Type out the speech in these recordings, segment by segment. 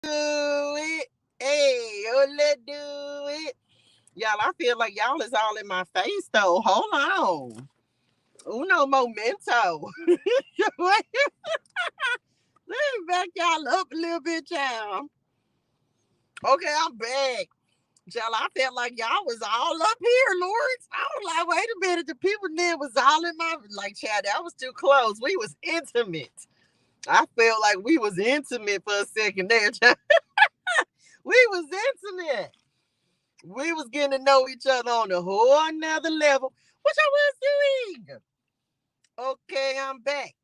it. Hey, oh, let's do it. Y'all, I feel like y'all is all in my face, though. Hold on. Uno momento. Let me back y'all up a little bit, y'all. Okay, I'm back. Y'all, I felt like y'all was all up here, Lord. I was like, wait a minute. The people then was all in my, like, child, that was too close. We was intimate. I felt like we was intimate for a second there, child. We was intimate. We was getting to know each other on a whole another level, which I was doing. Okay, I'm back.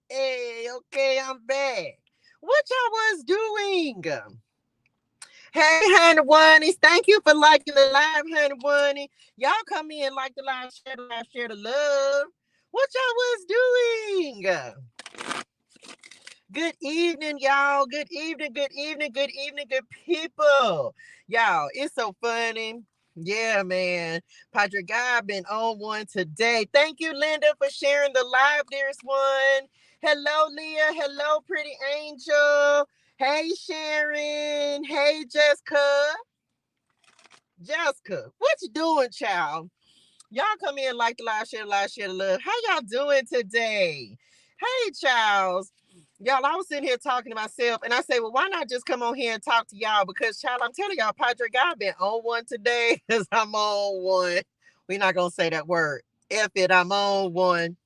Hey, okay, I'm back. What y'all was doing? Hey, honey bunnies. Thank you for liking the live, honey bunny. Y'all come in, like the live, share the love. What y'all was doing? Good evening, y'all. Good evening, good evening, good evening, good people. Y'all, it's so funny. Yeah, man. Padre Guy been on one today. Thank you, Linda, for sharing the live, dearest one. Hello, Leah. Hello, pretty angel. Hey, Sharon. Hey, Jessica. Jessica, what you doing, child? Y'all come in, like the live, share the love. How y'all doing today? Hey, Charles. Y'all, I was sitting here talking to myself, and I say, well, why not just come on here and talk to y'all? Because, child, I'm telling y'all, Padre God been on one today, because I'm on one. We're not going to say that word. F it, I'm on one.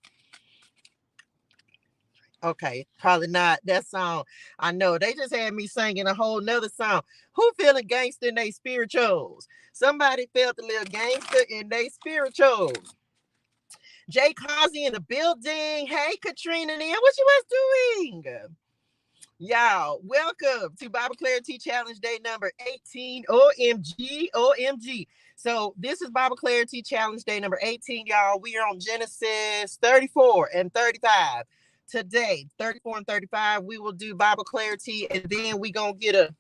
Okay, probably not that song. I know they just had me singing a whole nother song. Who feeling gangster in they spirituals? Somebody felt a little gangster in they spirituals. Jay Causey in the building. Hey, Katrina, Nia, what you was doing? Y'all, welcome to Bible Clarity Challenge Day number 18. OMG, OMG. So, this is Bible Clarity Challenge Day number 18, y'all. We are on Genesis 34 and 35. Today, 34 and 35, we will do Bible Clarity, and then we going to get a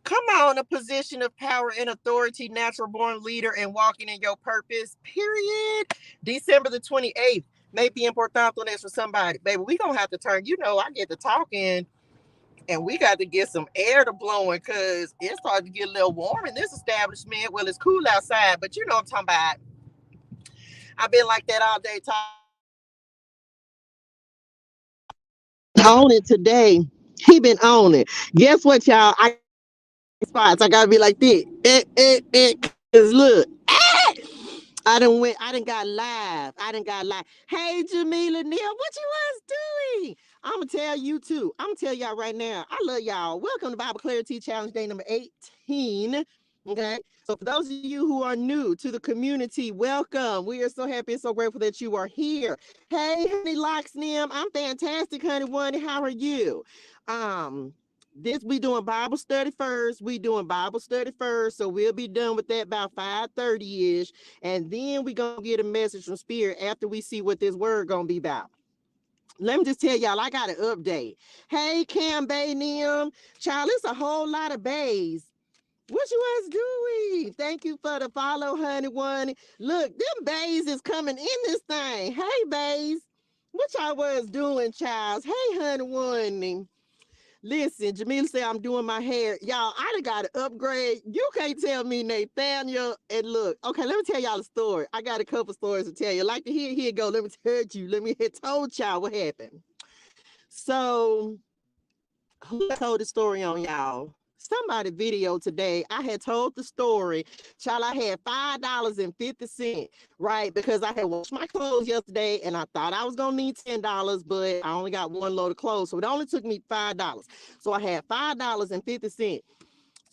come on, a position of power and authority, natural born leader, and walking in your purpose, period. December the 28th may be important on this for somebody. Baby, we going to have to turn, I get to talking and we got to get some air to blowing because it's starting to get a little warm in this establishment. Well, it's cool outside, but you know what I'm talking about. I've been like that all day talking. On it today. He been on it. Guess what, y'all? I spots. I gotta be like this. Cause look, I done went. I done got live. I done got live. Hey, Jamila Neal, what you was doing? I'm gonna tell you too. I'm gonna tell y'all right now. I love y'all. Welcome to Bible Clarity Challenge Day number 18. Okay. So for those of you who are new to the community, welcome. We are so happy and so grateful that you are here. Hey, honey, Locks Nim. I'm fantastic, honey. One, how are you? Um, this we doing Bible study first. We doing Bible study first. So we'll be done with that about 5:30-ish. And then we gonna get a message from Spirit after we see what this word gonna be about. Let me just tell y'all, I got an update. Hey, Cam Bay Nim. Child, it's a whole lot of bays. What you was doing? Thank you for the follow, honey one. Look, them bays is coming in this thing. Hey, bays. What y'all was doing, child? Hey, honey one. Listen, Jamila said I'm doing my hair. Y'all, I done got to upgrade. You can't tell me, Nathaniel. And look, okay, let me tell y'all a story. I got a couple stories to tell you. Like to hear, here go. Let me tell you. Let me told y'all what happened. So, who told the story on y'all? Somebody video today. I had told the story. Child, I had $5.50, right? Because I had washed my clothes yesterday and I thought I was gonna need $10, but I only got one load of clothes. So it only took me $5. So I had $5.50.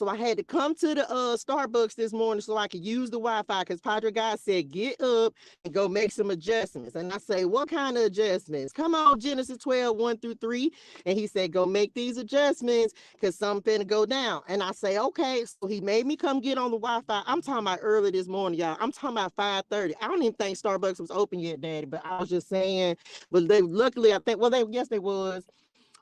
So I had to come to the Starbucks this morning so I could use the Wi-Fi because Padre God said, get up and go make some adjustments. And I say, what kind of adjustments? Come on, Genesis 12, 1 through 3. And he said, go make these adjustments because something finna go down. And I say, okay. So he made me come get on the Wi-Fi. I'm talking about early this morning, y'all. I'm talking about 5:30. I don't even think Starbucks was open yet, Daddy, but I was just saying, but they luckily, I think, well, they yes, they was.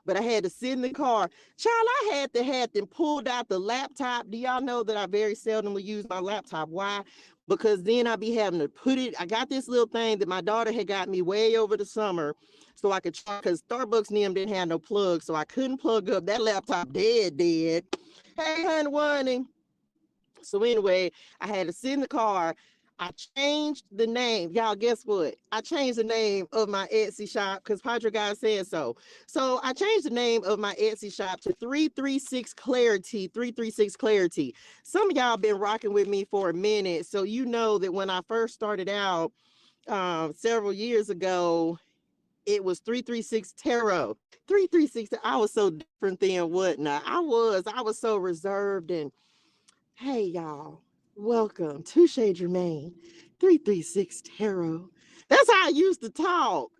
but I had to sit in the car. Child, I had them pulled out the laptop. Do y'all know that I very seldomly use my laptop? Why? Because then I be having to put it. I got this little thing that my daughter had got me way over the summer, so I could charge. Because Starbucks and them didn't have no plug, so I couldn't plug up that laptop. Dead. Hey, honey. So anyway, I had to sit in the car. I changed the name. Y'all, guess what? I changed the name of my Etsy shop because Padre God said so. So I changed the name of my Etsy shop to 336 Clarity, 336 Clarity. Some of y'all been rocking with me for a minute. So you know that when I first started out several years ago, it was 336 Tarot. 336, I was so different than whatnot. I was so reserved and hey, y'all, welcome to ToShae Germaine, 336 Tarot. That's how I used to talk.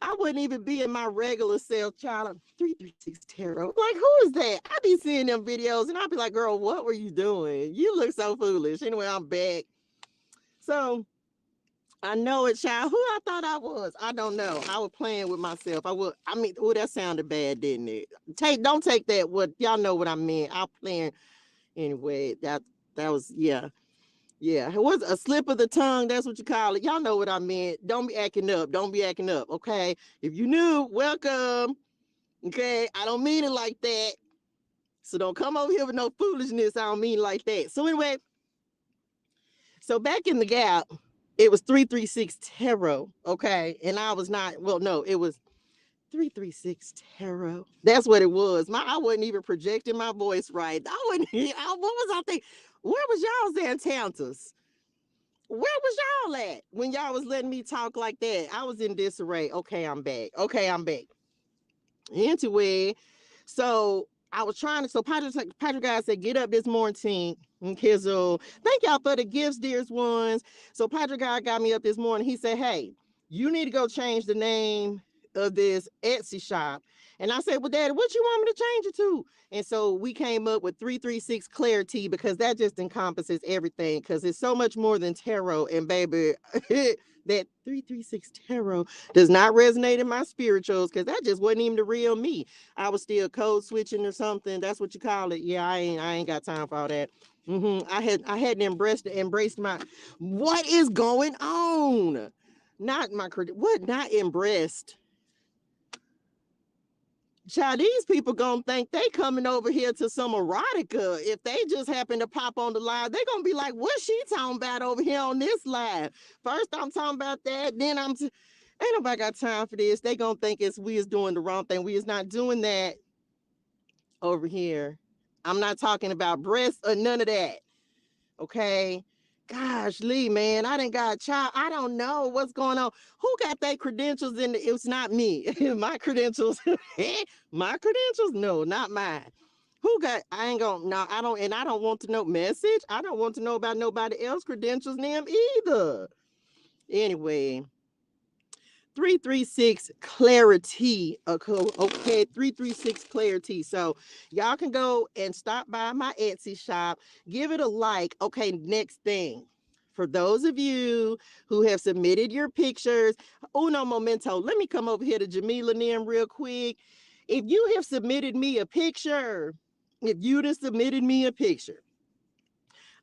I wouldn't even be in my regular self, child. 336 Tarot. Like, who is that? I be seeing them videos and I'd be like, girl, what were you doing? You look so foolish. Anyway, I'm back. So I know it, child. Who I thought I was, I don't know. I was playing with myself. That sounded bad, didn't it? Don't take that. What y'all know what I meant. I playing anyway. That was, yeah. Yeah, it was a slip of the tongue. That's what you call it. Y'all know what I meant. Don't be acting up. Don't be acting up. Okay. If you knew, welcome. Okay. I don't mean it like that. So don't come over here with no foolishness. I don't mean like that. So anyway, so back in the gap, it was 336 Tarot. Okay. And I was not, well, no, it was 336 Tarot. That's what it was. I wasn't even projecting my voice right. What was I thinking? Where was y'all's antennas? Where was y'all at when y'all was letting me talk like that? I was in disarray. Okay, I'm back. Anyway, so I was trying to. So Patrick guy said, "Get up this morning." Okay, so thank y'all for the gifts, dearest ones. So Patrick guy got me up this morning. He said, "Hey, you need to go change the name of this Etsy shop." And I said, "Well, Daddy, what you want me to change it to?" And so we came up with 336 ClariTEA because that just encompasses everything. Because it's so much more than tarot. And baby, that 336 tarot does not resonate in my spirituals because that just wasn't even the real me. I was still code switching or something. That's what you call it. Yeah, I ain't got time for all that. I hadn't embraced my what is going on. Not my what not embraced. Child, these people gonna think they coming over here to some erotica. If they just happen to pop on the live, they gonna be like, "What's she talking about over here on this live?" First, I'm talking about that. Then ain't nobody got time for this. They gonna think we is doing the wrong thing. We is not doing that over here. I'm not talking about breasts or none of that. Okay. Gosh, Lee, man, I didn't got a child. I don't know what's going on. Who got their credentials in? It's not me. My credentials. My credentials? No, not mine. Who got? I ain't gonna. No, I don't. And I don't want to know message. I don't want to know about nobody else credentials them either. Anyway, 336 ClariTEA. Okay, 336 ClariTEA. So y'all can go and stop by my Etsy shop, give it a like. Okay, next thing. For those of you who have submitted your pictures, uno momento, let me come over here to Jamila Nim real quick. If you have submitted me a picture, if you'd have submitted me a picture,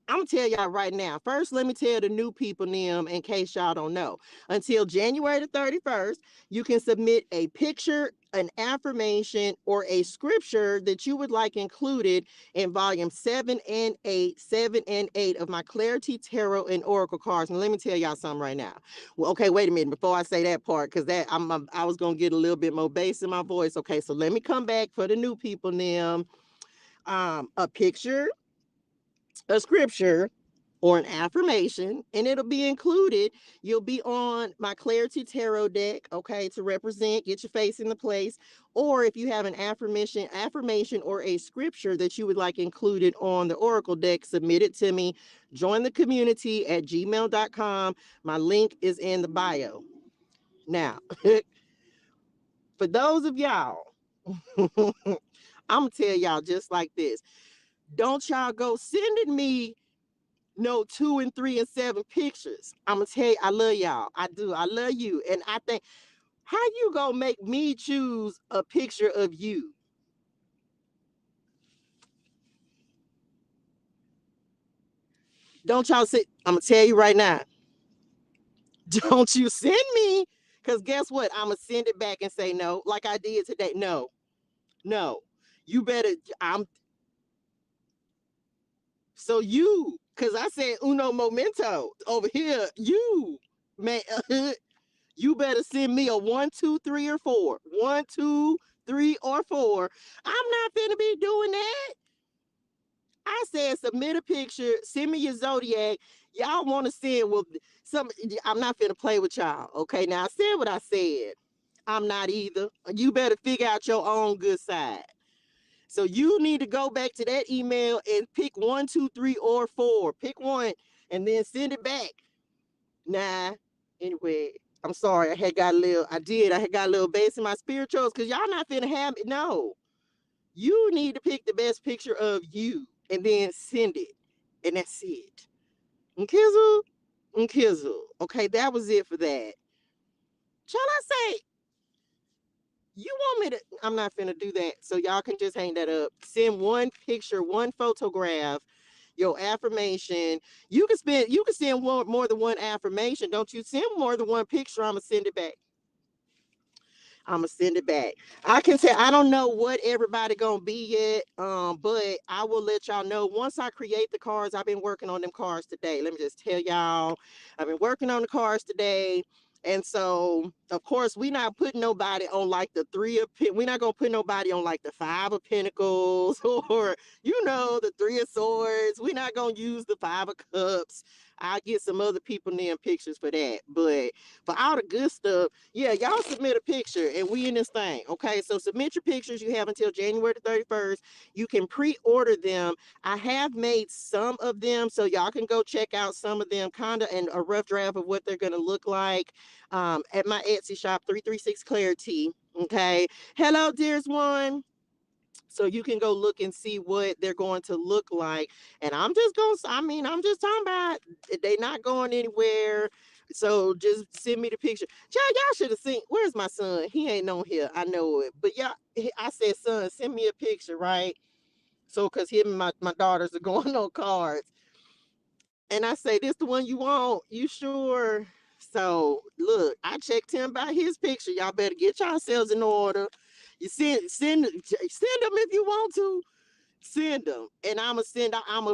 I'm gonna tell y'all right now. First, let me tell the new people them in case y'all don't know. Until January the 31st, you can submit a picture, an affirmation, or a scripture that you would like included in volume 7 and 8 of my ClariTEA Tarot and Oracle cards. And let me tell y'all something right now. Well, okay, wait a minute before I say that part, because I was gonna get a little bit more bass in my voice. Okay, so let me come back for the new people them. A picture, a scripture, or an affirmation, and it'll be included. You'll be on my ClariTEA Tarot deck, okay, to represent, get your face in the place. Or if you have an affirmation or a scripture that you would like included on the Oracle deck, submit it to me. Join the community at gmail.com. My link is in the bio. Now, for those of y'all, I'm gonna tell y'all just like this. Don't y'all go sending me no 2 and 3 and 7 pictures. I'm gonna tell you, I love y'all. I do. I love you. And I think How you gonna make me choose a picture of you? Don't y'all say, I'm gonna tell you right now, don't you send me, because guess what? I'm gonna send it back and say no, like I did today. No, no. You better, I'm so you, because I said uno momento over here, you man, you better send me a 1, 2, 3, or 4. 1, 2, 3, or 4. I'm not finna be doing that. I said submit a picture, send me your zodiac. Y'all want to send, well, some, I'm not finna play with y'all. Okay, now I said what I said. I'm not either. You better figure out your own good side. So you need to go back to that email and pick 1, 2, 3, or 4. Pick one and then send it back. Nah. Anyway, I'm sorry. I had got a little bass in my spirituals because y'all not finna have it. No. You need to pick the best picture of you and then send it. And that's it. And Kizzle, and Kizzle. Okay, that was it for that. Shall I say, you want me to? I'm not finna do that. So y'all can just hang that up. Send one picture, one photograph, your affirmation. You can send one more than one affirmation. Don't you send more than one picture? I'ma send it back. I'm gonna send it back. I can say I don't know what everybody gonna be yet, but I will let y'all know once I create the cards. I've been working on them cards today. Let me just tell y'all, I've been working on the cards today. And so, of course, we not putting nobody on like the we're not gonna put nobody on like the 5 of Pentacles or the 3 of Swords. We're not gonna use the 5 of Cups. I'll get some other people in pictures for that. But for all the good stuff, yeah, y'all submit a picture and we in this thing. Okay, so submit your pictures. You have until January the 31st. You can pre-order them. I have made some of them, so y'all can go check out some of them, kind of, and a rough draft of what they're going to look like at my Etsy shop, 336 ClariTEA. Okay. Hello, dearest one. So you can go look and see what they're going to look like. And I'm just talking about they not going anywhere. So just send me the picture. Y'all should have seen. Where's my son? He ain't on here. I know it. But yeah, I said, son, send me a picture, right? So because him and my daughters are going on cards. And I say, this the one you want? You sure? So look, I checked him by his picture. Y'all better get yourselves in order. You send them if you want to. Send them, and I'ma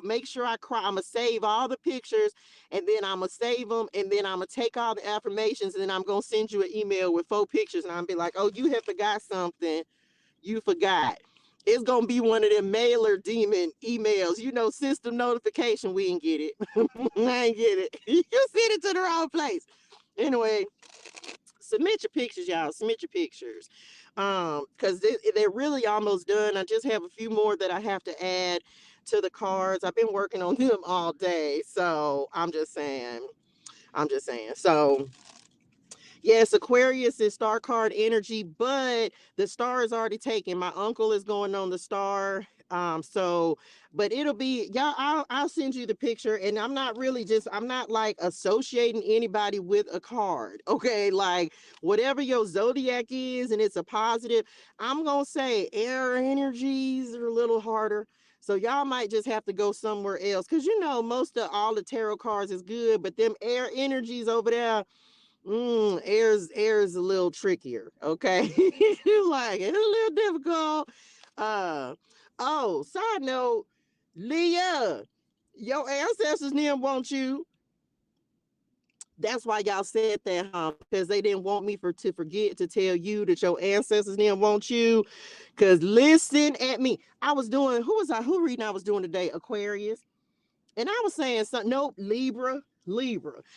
make sure I'ma save all the pictures, and then I'ma save them, and then I'ma take all the affirmations, and then I'm gonna send you an email with 4 pictures, and I'm be like, oh, you have forgot something. You forgot. It's gonna be one of them mailer demon emails, system notification. We ain't get it. I ain't get it. You sent it to the wrong place. Anyway, submit your pictures, y'all. Submit your pictures. Because they're really almost done. I just have a few more that I have to add to the cards. I've been working on them all day. So I'm just saying. So yes, Aquarius is star card energy, but the star is already taken. My uncle is going on the star. But it'll be, y'all, I'll send you the picture, and I'm not like associating anybody with a card. Okay, like whatever your zodiac is, and it's a positive. I'm gonna say air energies are a little harder. So y'all might just have to go somewhere else. Cause most of all the tarot cards is good, but them air energies over there. Air's a little trickier, okay? Like it's a little difficult. Uh Side note, Leah, your ancestors didn't want you. That's why y'all said that, huh? Because they didn't want me to forget to tell you that your ancestors didn't want you. Cause listen at me. Who reading I was doing today? Aquarius. And I was saying something, nope, Libra.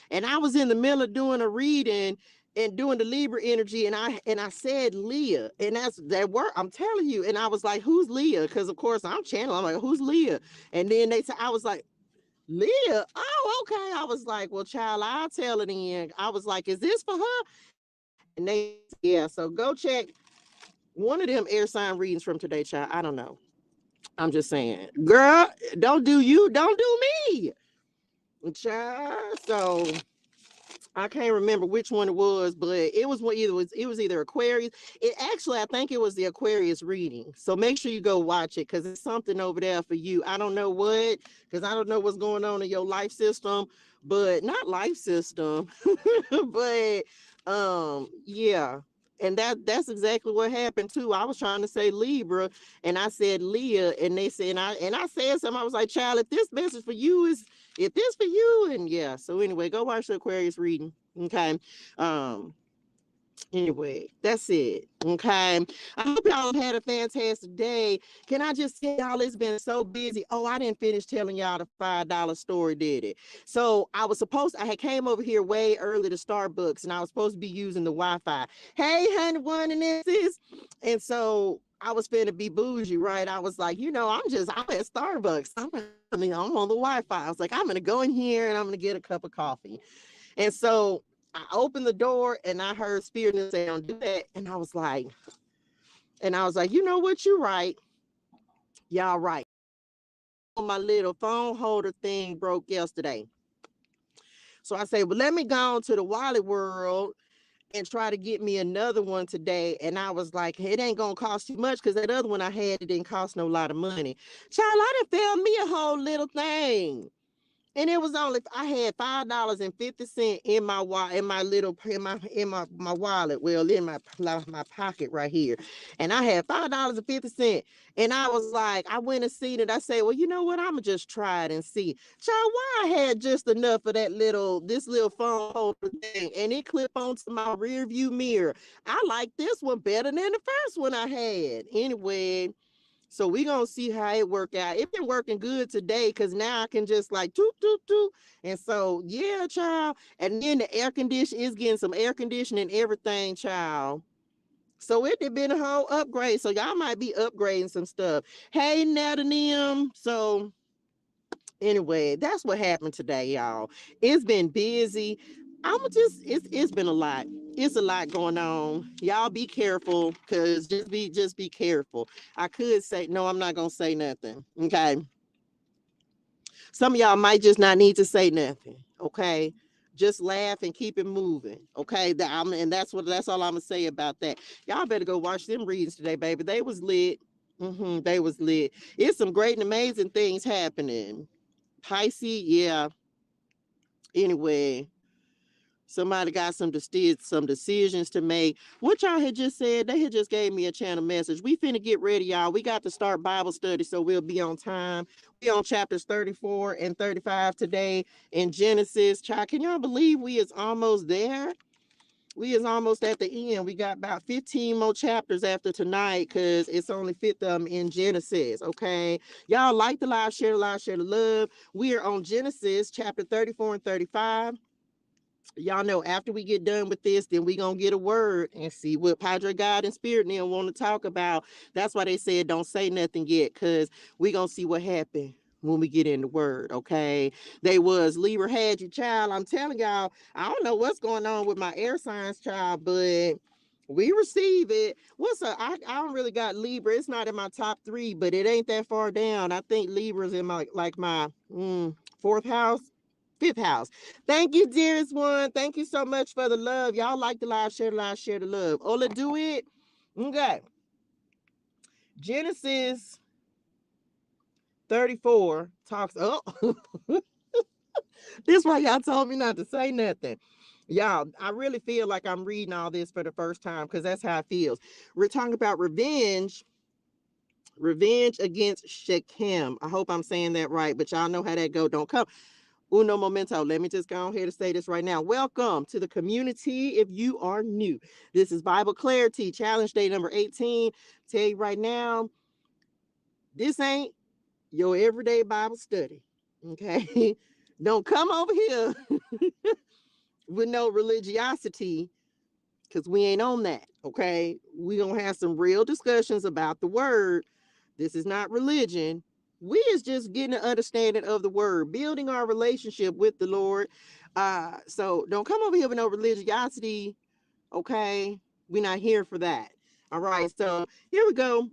And I was in the middle of doing a reading and doing the Libra energy, and I said Leah, and that's that word. I'm telling you. And I was like, who's Leah? Because of course I'm channeling. I'm like, who's Leah? And then they said, I was like, Leah. Oh, okay. I was like, well, child, I'll tell it in. I was like, is this for her? And they, yeah. So go check one of them air sign readings from today, child. I don't know. I'm just saying, girl, don't do me. Child. So I can't remember which one it was, but it was either Aquarius. It actually, I think it was the Aquarius reading. So make sure you go watch it because it's something over there for you. I don't know what, because I don't know what's going on in your life system, but not life system, but yeah. And that's exactly what happened too. I was trying to say Libra and I said Leah, and they said I said something. I was like, child, if this message for you is if this for you, and yeah. So anyway, go watch the Aquarius reading. Okay. Um, anyway, that's it. Okay. I hope y'all have had a fantastic day. Can I just tell y'all it's been so busy? Oh, I didn't finish telling y'all the $5 story, did it? So I had came over here way early to Starbucks and I was supposed to be using the Wi-Fi. Hey, honey, one and this is. And so I was finna be bougie, right? I was like, I'm at Starbucks. I'm on the Wi-Fi. I was like, I'm gonna go in here and I'm gonna get a cup of coffee. And so I opened the door and I heard Spirit say, "Don't do that." And I was like, you know what? You're right. Y'all right. My little phone holder thing broke yesterday. So I said, well, let me go on to the Wally World and try to get me another one today. And I was like, it ain't gonna cost too much because that other one I had, it didn't cost no lot of money. Child, I done found me a whole little thing. And it was only I had $5.50 in my my wallet, well in my pocket right here, and I had $5.50, and I was like, I went and seen it. I said, well, you know what? I'ma just try it and see. Child, why I had just enough of this little phone holder thing, and it clipped onto my rear view mirror. I like this one better than the first one I had. Anyway. So we gonna see how it work out. It been working good today because now I can just like toot toot toot. And so yeah, child. And then the air condition is getting some air conditioning and everything, child. So it did been a whole upgrade. So y'all might be upgrading some stuff. Hey, Natalie. So anyway, that's what happened today, y'all. It's been busy. It's been a lot. It's a lot going on. Y'all be careful, cause just be careful. I could say no, I'm not gonna say nothing. Okay. Some of y'all might just not need to say nothing. Okay. Just laugh and keep it moving. Okay. And that's all I'm gonna say about that. Y'all better go watch them readings today, baby. They was lit. They was lit. It's some great and amazing things happening. Pisces, yeah. Anyway, somebody got some decisions to make. What y'all had just said, they had just gave me a channel message. We finna get ready, y'all. We got to start Bible study, so we'll be on time. We on chapters 34 and 35 today in Genesis. Child, can y'all believe we is almost there? We is almost at the end. We got about 15 more chapters after tonight because it's only fit them in Genesis. Okay. Y'all like the live, share the live, share the love. We are on Genesis chapter 34 and 35. Y'all know after we get done with this, then we gonna get a word and see what Padre God and Spirit and them want to talk about. That's why they said don't say nothing yet, because we gonna see what happened when we get in the word. Okay. They was Libra had you, child. I'm telling y'all, I don't know what's going on with my air signs, child, but we receive it. I don't really got Libra. It's not in my top 3, but it ain't that far down. I think Libra's in my fourth house, fifth house. Thank you, dearest one. Thank you so much for the love. Y'all like the live, share the love. Ola, do it. Okay. Genesis 34 talks. Oh, this is why y'all told me not to say nothing. Y'all, I really feel like I'm reading all this for the first time because that's how it feels. We're talking about revenge against Shechem. I hope I'm saying that right, but y'all know how that go. Don't come. Uno momento. Let me just go ahead and say this right now. Welcome to the community. If you are new, this is Bible Clarity Challenge Day number 18. Tell you right now, this ain't your everyday Bible study. Okay. Don't come over here with no religiosity because we ain't on that. Okay. We gonna have some real discussions about the word. This is not religion. We is just getting an understanding of the word, building our relationship with the Lord. So don't come over here with no religiosity. Okay. We're not here for that. All right. So here we go.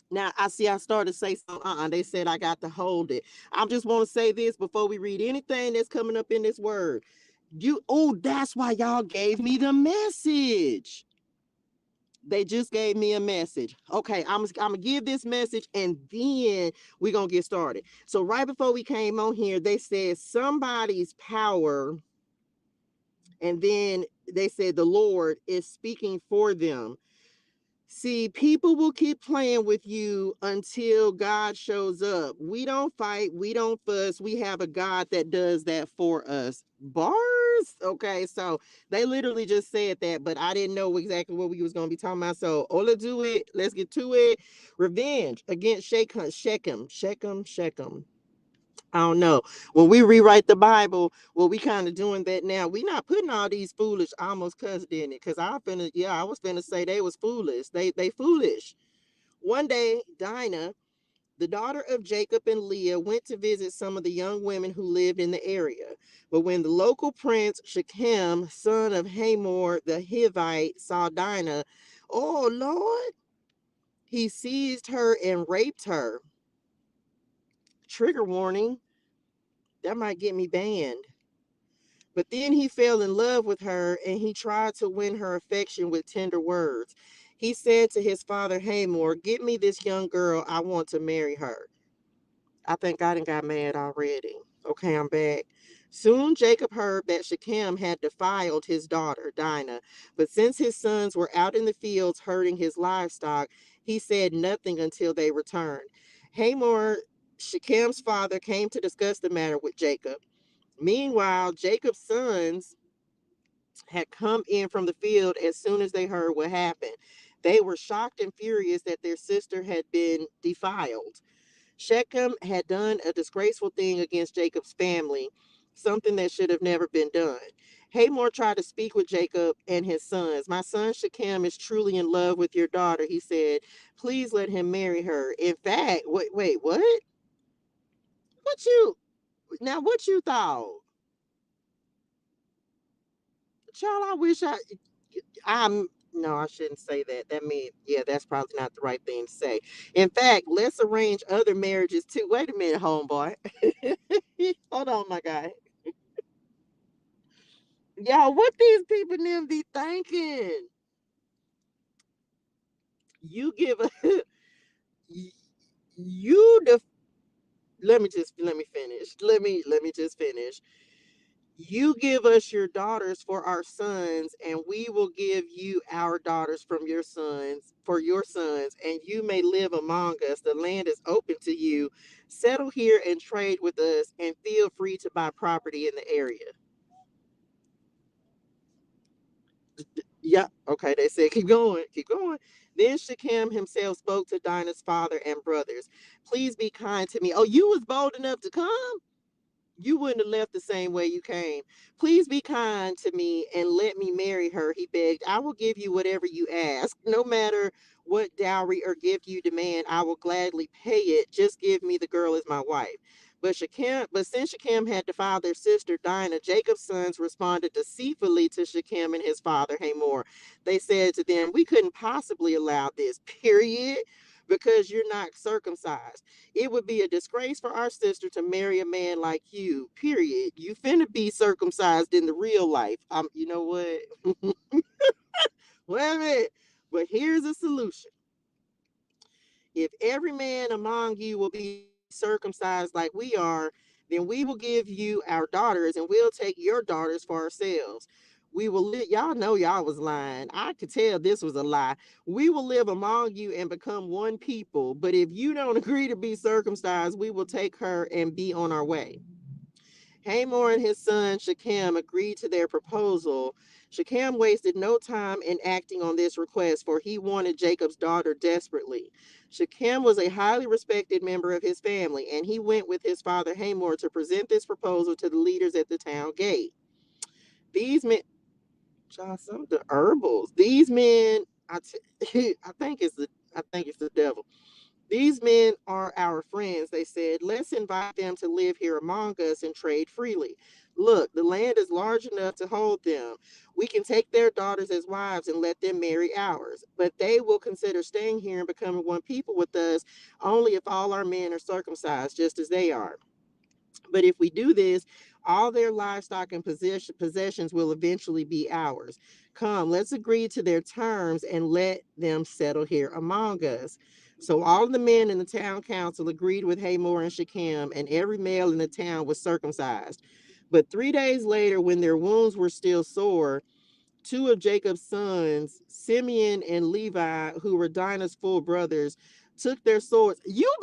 Now I see I started to say something. They said I got to hold it. I just want to say this before we read anything that's coming up in this word. That's why y'all gave me the message. They just gave me a message. Okay, I'm gonna give this message and then we're gonna get started. So right before we came on here, they said somebody's power, and then they said the Lord is speaking for them. See, people will keep playing with you until God shows up. We don't fight, we don't fuss. We have a God that does that for us. Bars? Okay, so they literally just said that, but I didn't know exactly what we was going to be talking about. So, Ola, do it. Let's get to it. Revenge against Shechem. I don't know. When we rewrite the Bible, well, we kind of doing that now. We not putting all these foolish, I almost cussed in it, because I was finna say they was foolish. They foolish. One day, Dinah, the daughter of Jacob and Leah, went to visit some of the young women who lived in the area. But when the local prince Shechem, son of Hamor the Hivite, saw Dinah, oh Lord, he seized her and raped her. Trigger warning, that might get me banned. But then he fell in love with her and he tried to win her affection with tender words. He said to his father Hamor, "Get me this young girl. I want to marry her." I think I done got mad already. Okay, I'm back. Soon Jacob heard that Shechem had defiled his daughter, Dinah. But since his sons were out in the fields herding his livestock, he said nothing until they returned. Hamor, Shechem's father, came to discuss the matter with Jacob. Meanwhile, Jacob's sons had come in from the field as soon as they heard what happened. They were shocked and furious that their sister had been defiled. Shechem had done a disgraceful thing against Jacob's family, something that should have never been done. Hamor tried to speak with Jacob and his sons. "My son Shechem is truly in love with your daughter," he said. "Please let him marry her. In fact, wait, what? What you what you thought? Child, I wish I'm no, I shouldn't say that. That means, yeah, that's probably not the right thing to say. In fact, let's arrange other marriages too. Wait a minute, homeboy. Hold on, my guy. Y'all, what these people them be thinking? You give a you the let me finish. Let me just finish. You give us your daughters for our sons, and we will give you our daughters from your sons for your sons, and you may live among us. The land is open to you. Settle here and trade with us, and feel free to buy property in the area. Yeah, okay, they said, keep going, keep going. Then Shechem himself spoke to Dinah's father and brothers. "Please be kind to me." Oh, you was bold enough to come? You wouldn't have left the same way you came. "Please be kind to me and let me marry her," he begged. "I will give you whatever you ask. No matter what dowry or gift you demand, I will gladly pay it. Just give me the girl as my wife." But since Shechem had defiled their sister Dinah, Jacob's sons responded deceitfully to Shechem and his father Hamor. They said to them, "We couldn't possibly allow this, period, because you're not circumcised. It would be a disgrace for our sister to marry a man like you, period. You finna be circumcised in the real life." You know what? Wait a minute. But here's a solution. "If every man among you will be circumcised like we are, then we will give you our daughters and we'll take your daughters for ourselves. We will live." Y'all know y'all was lying. I could tell this was a lie. "We will live among you and become one people. But if you don't agree to be circumcised, we will take her and be on our way." Hamor and his son Shechem agreed to their proposal. Shechem wasted no time in acting on this request, for he wanted Jacob's daughter desperately. Shechem was a highly respected member of his family, and he went with his father Hamor to present this proposal to the leaders at the town gate. These men, some of the herbals. These men, I think it's the devil. "These men are our friends," they said. "Let's invite them to live here among us and trade freely. Look, the land is large enough to hold them. We can take their daughters as wives and let them marry ours. But they will consider staying here and becoming one people with us only if all our men are circumcised, just as they are." But if we do this, all their livestock and possessions will eventually be ours. Come, let's agree to their terms and let them settle here among us. So all of the men in the town council agreed with Hamor and Shechem, and every male in the town was circumcised. But 3 days later, when their wounds were still sore, two of Jacob's sons, Simeon and Levi, who were Dinah's full brothers, took their swords. You.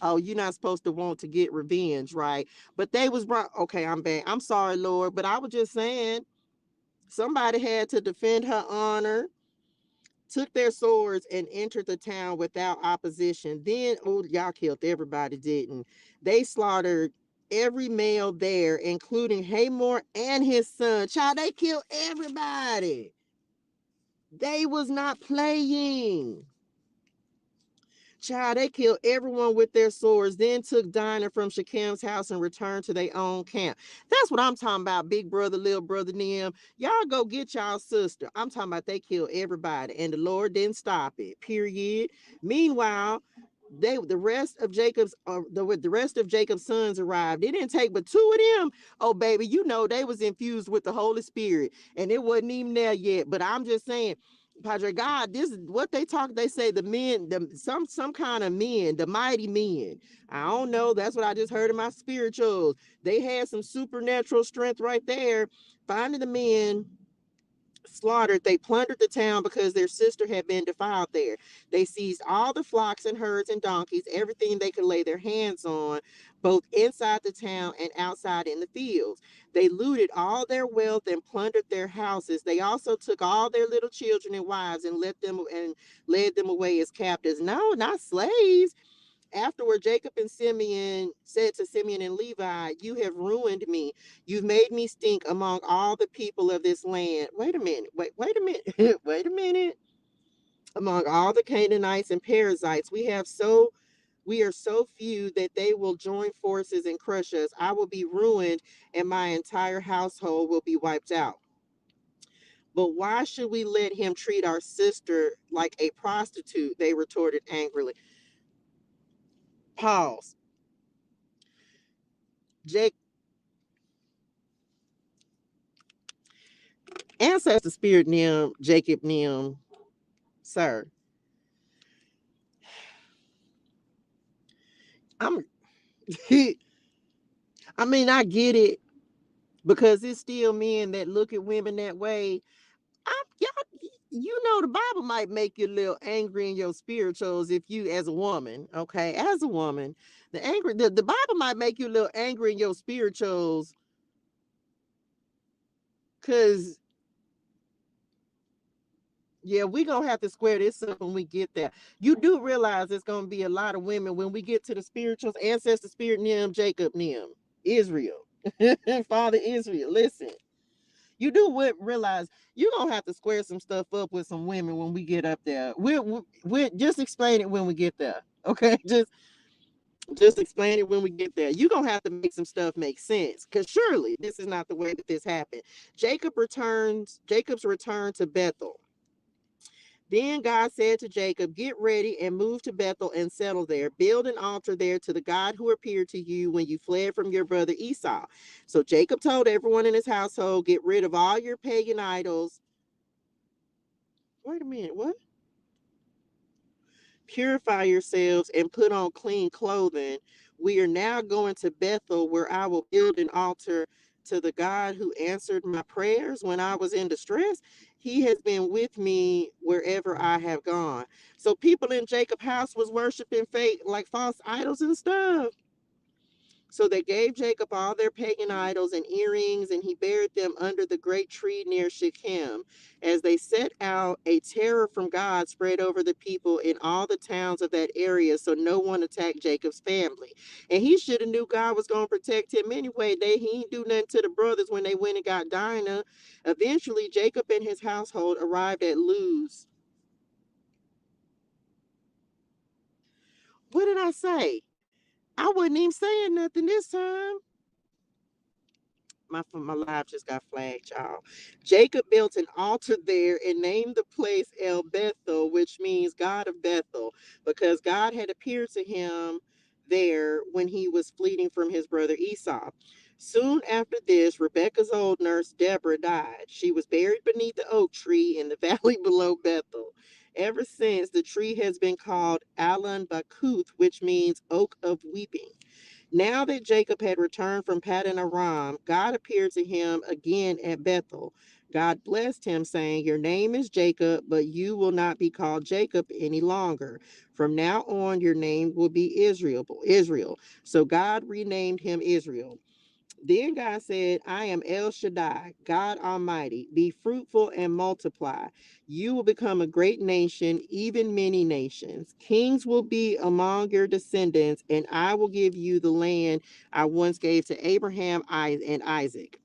Oh, you're not supposed to want to get revenge, right? But they was brought. Okay, I'm back. I'm sorry, Lord, but I was just saying somebody had to defend her honor. Took their swords and entered the town without opposition. Then, oh, y'all killed everybody, didn't they? Slaughtered every male there, including Hamor and his son. Child, they killed everybody. They was not playing. Child, they killed everyone with their swords, then took Dinah from Shechem's house and returned to their own camp. That's what I'm talking about, big brother, little brother, them. Y'all go get y'all sister. I'm talking about they killed everybody, and the Lord didn't stop it, period. Meanwhile, the rest of Jacob's sons arrived. It didn't take but two of them. Oh baby, you know they was infused with the Holy Spirit, and it wasn't even there yet. But I'm just saying, Padre God, this is what they talk. They say the men, some kind of men, the mighty men. I don't know. That's what I just heard in my spirituals. They had some supernatural strength right there. Finding the men slaughtered, they plundered the town because their sister had been defiled there. They seized all the flocks and herds and donkeys, everything they could lay their hands on, both inside the town and outside in the fields. They looted all their wealth and plundered their houses. They also took all their little children and wives and led them away as captives. No, not slaves. Afterward, Jacob and Simeon said to Simeon and Levi, "You have ruined me. You've made me stink among all the people of this land." Wait a minute. Wait a minute. Wait a minute. Among all the Canaanites and Perizzites, we are so few that they will join forces and crush us. I will be ruined, and my entire household will be wiped out. But why should we let him treat our sister like a prostitute? They retorted angrily. Pause. Jake, ancestor spirit nim, Jacob nim, sir. I'm I mean, I get it because it's still men that look at women that way. Y'all, you know, the Bible might make you a little angry in your spirituals if you, as a woman, okay, as a woman, the Bible might make you a little angry in your spirituals because yeah, we gonna have to square this up when we get there. You do realize it's gonna be a lot of women when we get to the spirituals, ancestor spirit nim, Jacob nim, Israel, Father Israel. Listen, you do realize you're gonna have to square some stuff up with some women when we get up there. We're just explain it when we get there. Okay, just explain it when we get there. You're gonna have to make some stuff make sense. Cause surely this is not the way that this happened. Jacob's return to Bethel. Then God said to Jacob, "Get ready and move to Bethel and settle there. Build an altar there to the God who appeared to you when you fled from your brother Esau." So Jacob told everyone in his household, "Get rid of all your pagan idols." Wait a minute, what? "Purify yourselves and put on clean clothing. We are now going to Bethel, where I will build an altar to the God who answered my prayers when I was in distress. He has been with me wherever I have gone." So people in Jacob's house was worshiping fake, like false idols and stuff. So they gave Jacob all their pagan idols and earrings, and he buried them under the great tree near Shechem. As they set out, a terror from God spread over the people in all the towns of that area, so no one attacked Jacob's family. And he should have knew God was going to protect him anyway. He didn't do nothing to the brothers when they went and got Dinah. Eventually, Jacob and his household arrived at Luz. What did I say? I wasn't even saying nothing this time. My live just got flagged, y'all. Jacob built an altar there and named the place El Bethel, which means God of Bethel, because God had appeared to him there when he was fleeing from his brother Esau. Soon after this, Rebekah's old nurse Deborah died. She was buried beneath the oak tree in the valley below Bethel. Ever since, the tree has been called Alon Bakuth, which means oak of weeping. Now that Jacob had returned from Paddan Aram, God appeared to him again at Bethel. God blessed him, saying, "Your name is Jacob, but you will not be called Jacob any longer. From now on, your name will be Israel." Israel. So God renamed him Israel. Then God said, "I am El Shaddai, God Almighty. Be fruitful and multiply. You will become a great nation, even many nations. Kings will be among your descendants, and I will give you the land I once gave to Abraham and Isaac.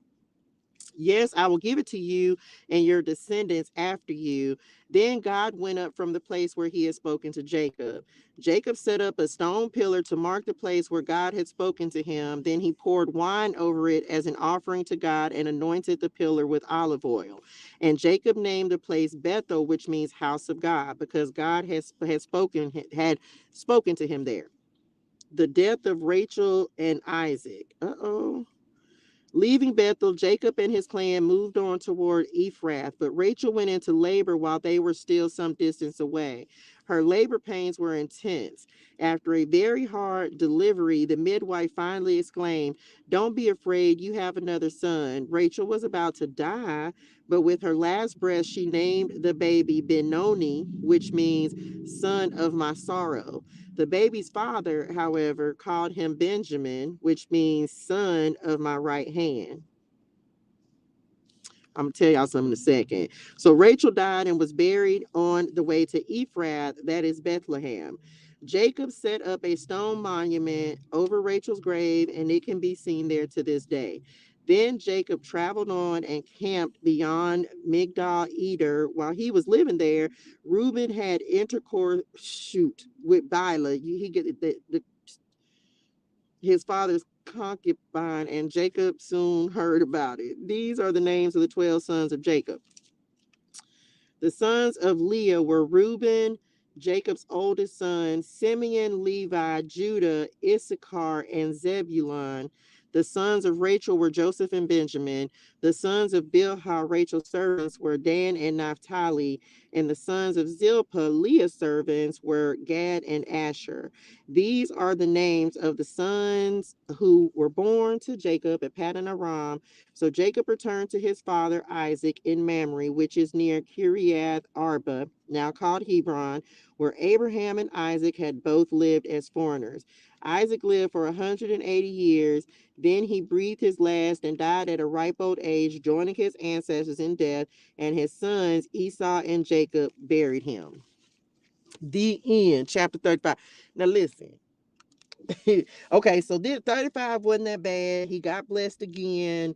Yes, I will give it to you and your descendants after you." Then God went up from the place where he had spoken to Jacob. Jacob set up a stone pillar to mark the place where God had spoken to him. Then he poured wine over it as an offering to God and anointed the pillar with olive oil. And Jacob named the place Bethel, which means house of God, because God had spoken to him there. The death of Rachel and Isaac. Uh-oh. Leaving Bethel, Jacob and his clan moved on toward Ephrath, but Rachel went into labor while they were still some distance away. Her labor pains were intense. After a very hard delivery, the midwife finally exclaimed, "Don't be afraid, you have another son." Rachel was about to die, but with her last breath, she named the baby Benoni, which means son of my sorrow. The baby's father, however, called him Benjamin, which means son of my right hand. I'm gonna tell y'all something in a second. So Rachel died and was buried on the way to Ephrath, that is Bethlehem. Jacob set up a stone monument over Rachel's grave, and it can be seen there to this day. Then Jacob traveled on and camped beyond Migdal Eder. While he was living there, Reuben had intercourse with Bilhah. He get his father's concubine, and Jacob soon heard about it. These are the names of the 12 sons of Jacob. The sons of Leah were Reuben, Jacob's oldest son, Simeon, Levi, Judah, Issachar, and Zebulun. The sons of Rachel were Joseph and Benjamin. The sons of Bilhah, Rachel's servants, were Dan and Naphtali. And the sons of Zilpah, Leah's servants, were Gad and Asher. These are the names of the sons who were born to Jacob at Paddan Aram. So Jacob returned to his father Isaac in Mamre, which is near Kiriath Arba, now called Hebron, where Abraham and Isaac had both lived as foreigners. Isaac lived for 180 years. Then he breathed his last and died at a ripe old age, joining his ancestors in death, and his sons Esau and Jacob buried him. The end, chapter 35. Now listen. Okay, so this 35 wasn't that bad. He got blessed again.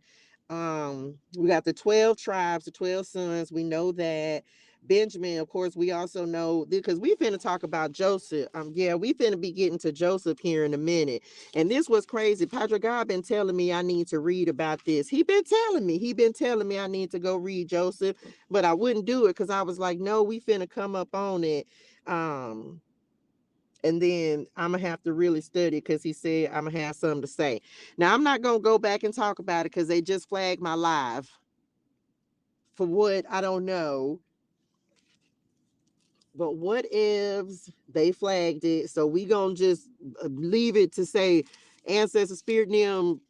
We got the 12 tribes, the 12 sons. We know that. Benjamin, of course, we also know because we finna talk about Joseph. Yeah, we finna be getting to Joseph here in a minute. And this was crazy. Padre God been telling me I need to read about this. He been telling me I need to go read Joseph, but I wouldn't do it because I was like, no, we finna come up on it. And then I'm gonna have to really study because he said I'm gonna have something to say. Now I'm not gonna go back and talk about it because they just flagged my live for what I don't know. But what ifs they flagged it? So we gonna just leave it to say ancestor spirit them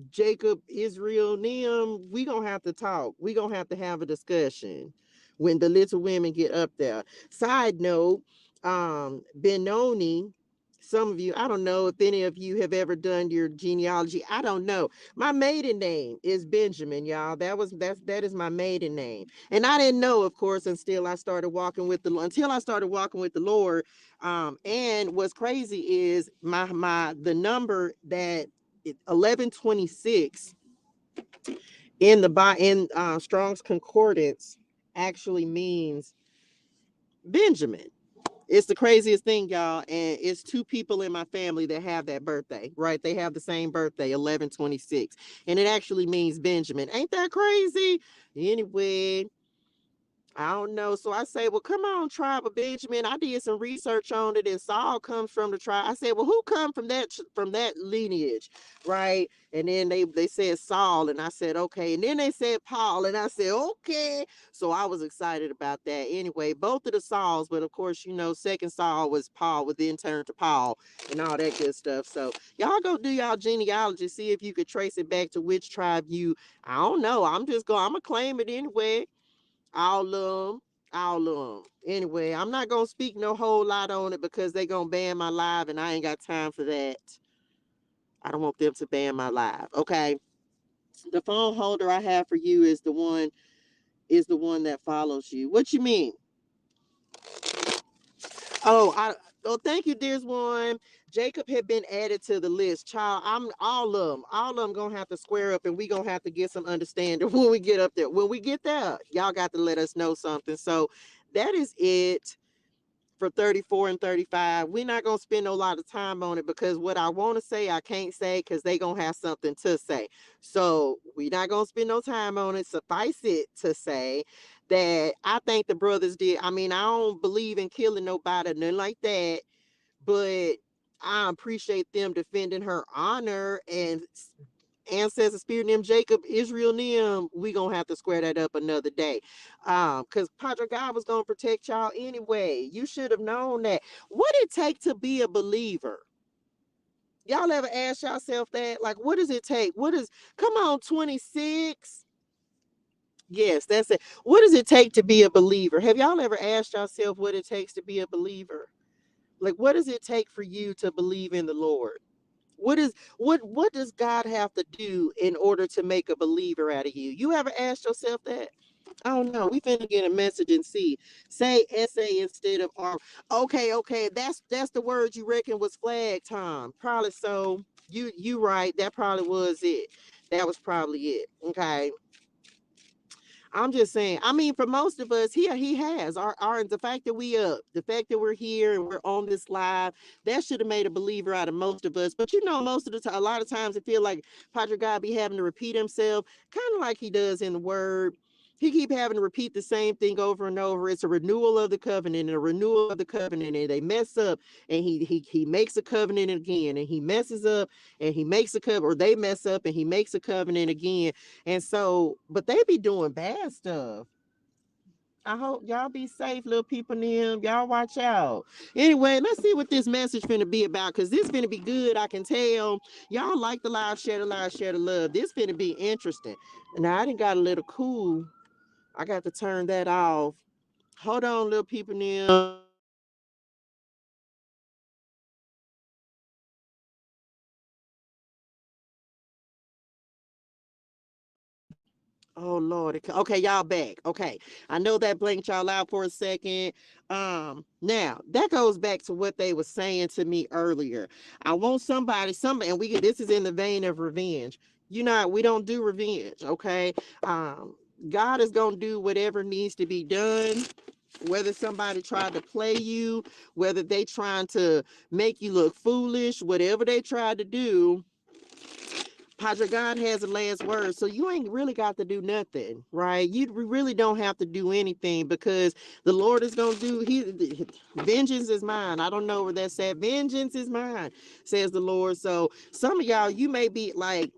Jacob, Israel, them, we gonna have to talk. We gonna have to have a discussion when the little women get up there. Side note, Benoni, some of you, I don't know if any of you have ever done your genealogy. I don't know. My maiden name is Benjamin, y'all. That is my maiden name. And I didn't know, of course, until I started walking with the Lord. And what's crazy is the number that 1126 in Strong's Concordance actually means Benjamin. It's the craziest thing, y'all, and it's two people in my family that have that birthday, right? They have the same birthday, 1126, and it actually means Benjamin. Ain't that crazy? Anyway, I don't know. So I say, well, come on, tribe of Benjamin. I did some research on it, and Saul comes from the tribe. I said, well, who come from that lineage, right? And then they said Saul, and I said, okay. And then they said Paul, and I said, okay. So I was excited about that. Anyway, both of the Sauls, but of course, second Saul was Paul, would then turn to Paul, and all that good stuff. So y'all go do y'all genealogy, see if you could trace it back to which tribe you. I don't know. I'm gonna claim it anyway. All of them. All of them. Anyway, I'm not going to speak no whole lot on it because they going to ban my live and I ain't got time for that. I don't want them to ban my live. Okay. The phone holder I have for you is the one that follows you. What you mean? Oh, thank you, dearest one. Jacob had been added to the list. Child, I'm all of them gonna have to square up, and we gonna have to get some understanding when we get up there. When we get there, y'all got to let us know something. So that is it for 34 and 35. We're not gonna spend a lot of time on it because what I want to say I can't say because they gonna have something to say. So we're not gonna spend no time on it. Suffice it to say that I think the brothers did. I mean, I don't believe in killing nobody, nothing like that, but I appreciate them defending her honor and ancestor spirit them Jacob Israel them. We gonna have to square that up another day, because Padre God was gonna protect y'all anyway. You should have known that. What it take to be a believer? Y'all ever ask yourself that? Like, what does it take? Come on, 26. Yes, that's it. What does it take to be a believer? Have y'all ever asked yourself what it takes to be a believer? Like, what does it take for you to believe in the Lord? What does God have to do in order to make a believer out of you? You ever asked yourself that? I don't know. We finna get a message and see. Say SA instead of R. Okay. That's the word you reckon was flag, Tom. Probably so. You right. That probably was it. That was probably it. Okay. I'm just saying. I mean, for most of us, he has our the fact that the fact that we're here and we're on this live, that should have made a believer out of most of us. But most of the time, a lot of times, it feel like Padre God be having to repeat himself, kind of like he does in the Word. He keep having to repeat the same thing over and over. It's a renewal of the covenant and a renewal of the covenant, and they mess up, and he makes a covenant again, and he messes up, and he makes a covenant, or they mess up, and he makes a covenant again. And so, but they be doing bad stuff. I hope y'all be safe, little people. Them, y'all watch out. Anyway, let's see what this message finna be about, cause this finna be good. I can tell y'all like the live, share the live, share the love. This finna be interesting. Now I didn't got a little cool. I got to turn that off. Hold on, little people. Them. Oh Lord. Okay, y'all back. Okay. I know that blanked y'all out for a second. Now that goes back to what they were saying to me earlier. I want somebody, and this is in the vein of revenge. We don't do revenge, okay? God is gonna do whatever needs to be done. Whether somebody tried to play you, whether they trying to make you look foolish, whatever they tried to do, Padre God has the last word, so you ain't really got to do nothing, right? You really don't have to do anything because the Lord is gonna do. Vengeance is mine. I don't know where that's at. Vengeance is mine, says the Lord. So some of y'all, you may be like,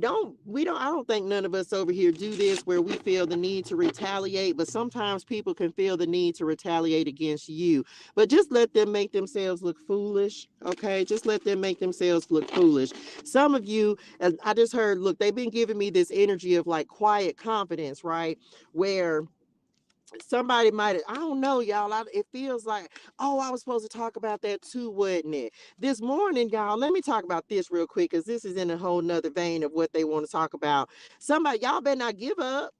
I don't think none of us over here do this where we feel the need to retaliate, but sometimes people can feel the need to retaliate against you. But just let them make themselves look foolish, okay? Just let them make themselves look foolish. Some of you, and I just heard, look, they've been giving me this energy of like quiet confidence, right? Where somebody might, I don't know, y'all. It feels like, oh, I was supposed to talk about that too, wasn't it? This morning, y'all, let me talk about this real quick because this is in a whole nother vein of what they want to talk about. Y'all better not give up.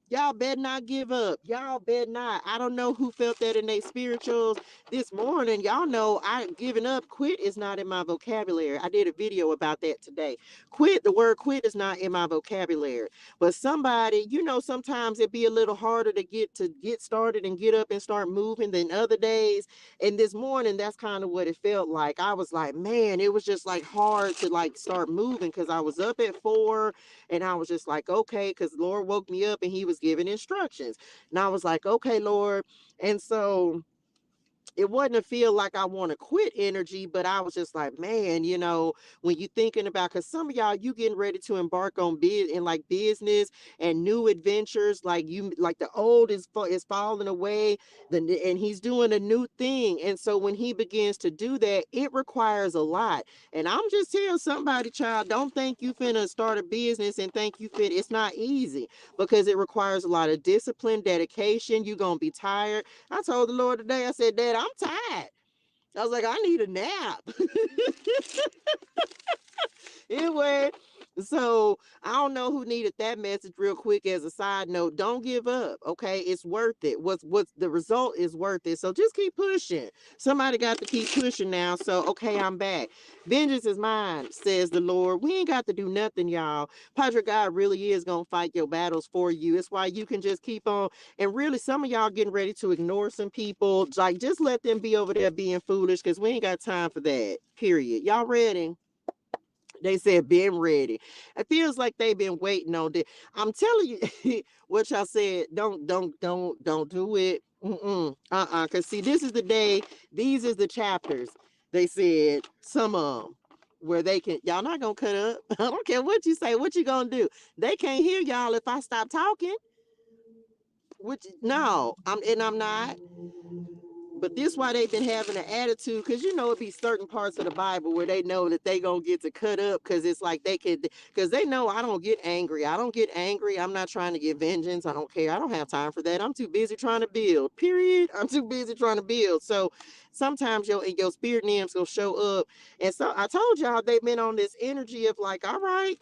Y'all better not give up. Y'all better not. I don't know who felt that in their spirituals this morning. Y'all know I giving up. Quit is not in my vocabulary. I did a video about that today. The word quit is not in my vocabulary. But somebody, sometimes it'd be a little harder to get started and get up and start moving than other days. And this morning, that's kind of what it felt like. I was like, man, it was just like hard to like start moving because I was up at 4 and I was just like, okay, because the Lord woke me up and he was giving instructions. And I was like, okay, Lord. And so it wasn't a feel like I want to quit energy, but I was just like, man, when you thinking about, because some of y'all, you getting ready to embark on like business and new adventures, like the old is falling away, and he's doing a new thing. And so when he begins to do that, it requires a lot. And I'm just telling somebody, child, don't think you finna start a business and think it's not easy, because it requires a lot of discipline, dedication. You're gonna be tired. I told the Lord today, I said, Dad, I'm tired. I was like, I need a nap. Anyway, so I don't know who needed that message real quick as a side note. Don't give up. Okay. It's worth it. What's the result is worth it. So just keep pushing. Somebody got to keep pushing now. So, okay, I'm back. Vengeance is mine, says the Lord. We ain't got to do nothing, y'all. Padre God really is going to fight your battles for you. It's why you can just keep on. And really, some of y'all getting ready to ignore some people. Like, just let them be over there being foolish, because we ain't got time for that. Period. Y'all ready? They said been ready. It feels like they've been waiting on this. I'm telling you, what y'all said. Don't do it. Cause see, this is the day. These is the chapters. They said some of them where they can. Y'all not gonna cut up. I don't care what you say. What you gonna do? They can't hear y'all if I stop talking. Which no, I'm not. But this why they've been having an attitude, because it be certain parts of the Bible where they know that they gonna get to cut up, because it's like they could, because they know I don't get angry. I don't get angry. I'm not trying to get vengeance. I don't care. I don't have time for that. I'm too busy trying to build. Period. I'm too busy trying to build. So sometimes your spirit names will show up. And so I told y'all they've been on this energy of like, all right,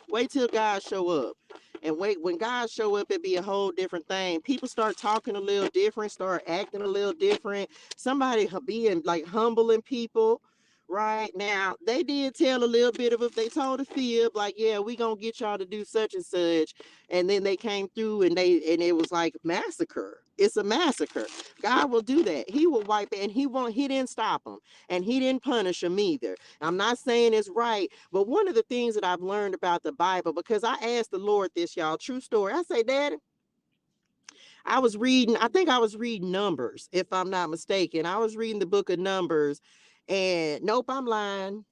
wait till God show up. And wait, when God show up, it be a whole different thing. People start talking a little different, start acting a little different. Somebody being like humbling people. Right now, they did tell a little bit of it. They told a fib, like, yeah, we gonna get y'all to do such and such. And then they came through and it was like massacre. It's a massacre. God will do that. He will wipe it, and he didn't stop them, and he didn't punish them either. I'm not saying it's right, but one of the things that I've learned about the Bible, because I asked the Lord this, y'all, true story. I say, Daddy, I think I was reading Numbers, if I'm not mistaken. I was reading the book of Numbers, and nope, I'm lying.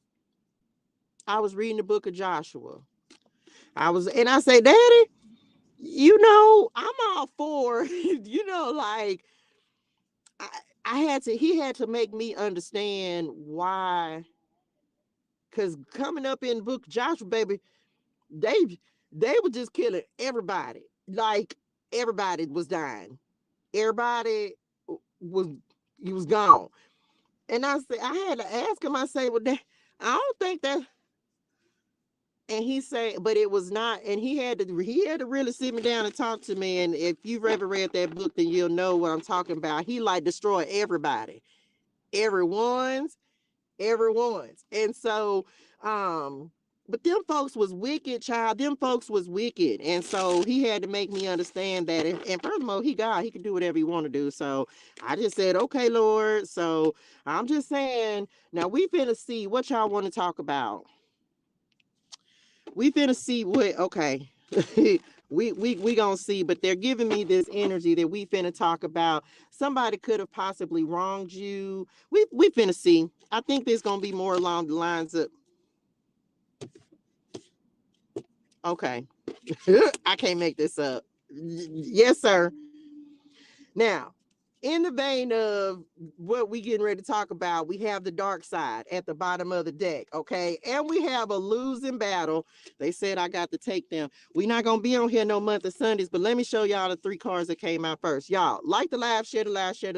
I was reading the book of Joshua. And I say, Daddy, I'm all for, like, I, he had to make me understand why, because coming up in the book of Joshua, baby, they they were just killing everybody. Like, everybody was dying. Everybody was he was gone. And I said, I had to ask him. I say, well, I don't think that. And he said, but it was not. And he had to really sit me down and talk to me. And if you've ever read that book, then you'll know what I'm talking about. He like destroyed everybody, everyone's everyone's. And so, but them folks was wicked, child. Them folks was wicked. And so he had to make me understand that. And furthermore, he can do whatever he want to do. So I just said, okay, Lord. So I'm just saying, now we finna see what y'all want to talk about. We finna see what, okay. we gonna see, but they're giving me this energy that we finna talk about. Somebody could have possibly wronged you. We finna see. I think there's gonna be more along the lines of, okay. I can't make this up. Yes, sir. Now, in the vein of what we getting ready to talk about, we have the dark side at the bottom of the deck, okay? And we have a losing battle. They said I got to take them. We're not going to be on here no month of Sundays, but let me show y'all the 3 cards that came out first. Y'all, like the live, share the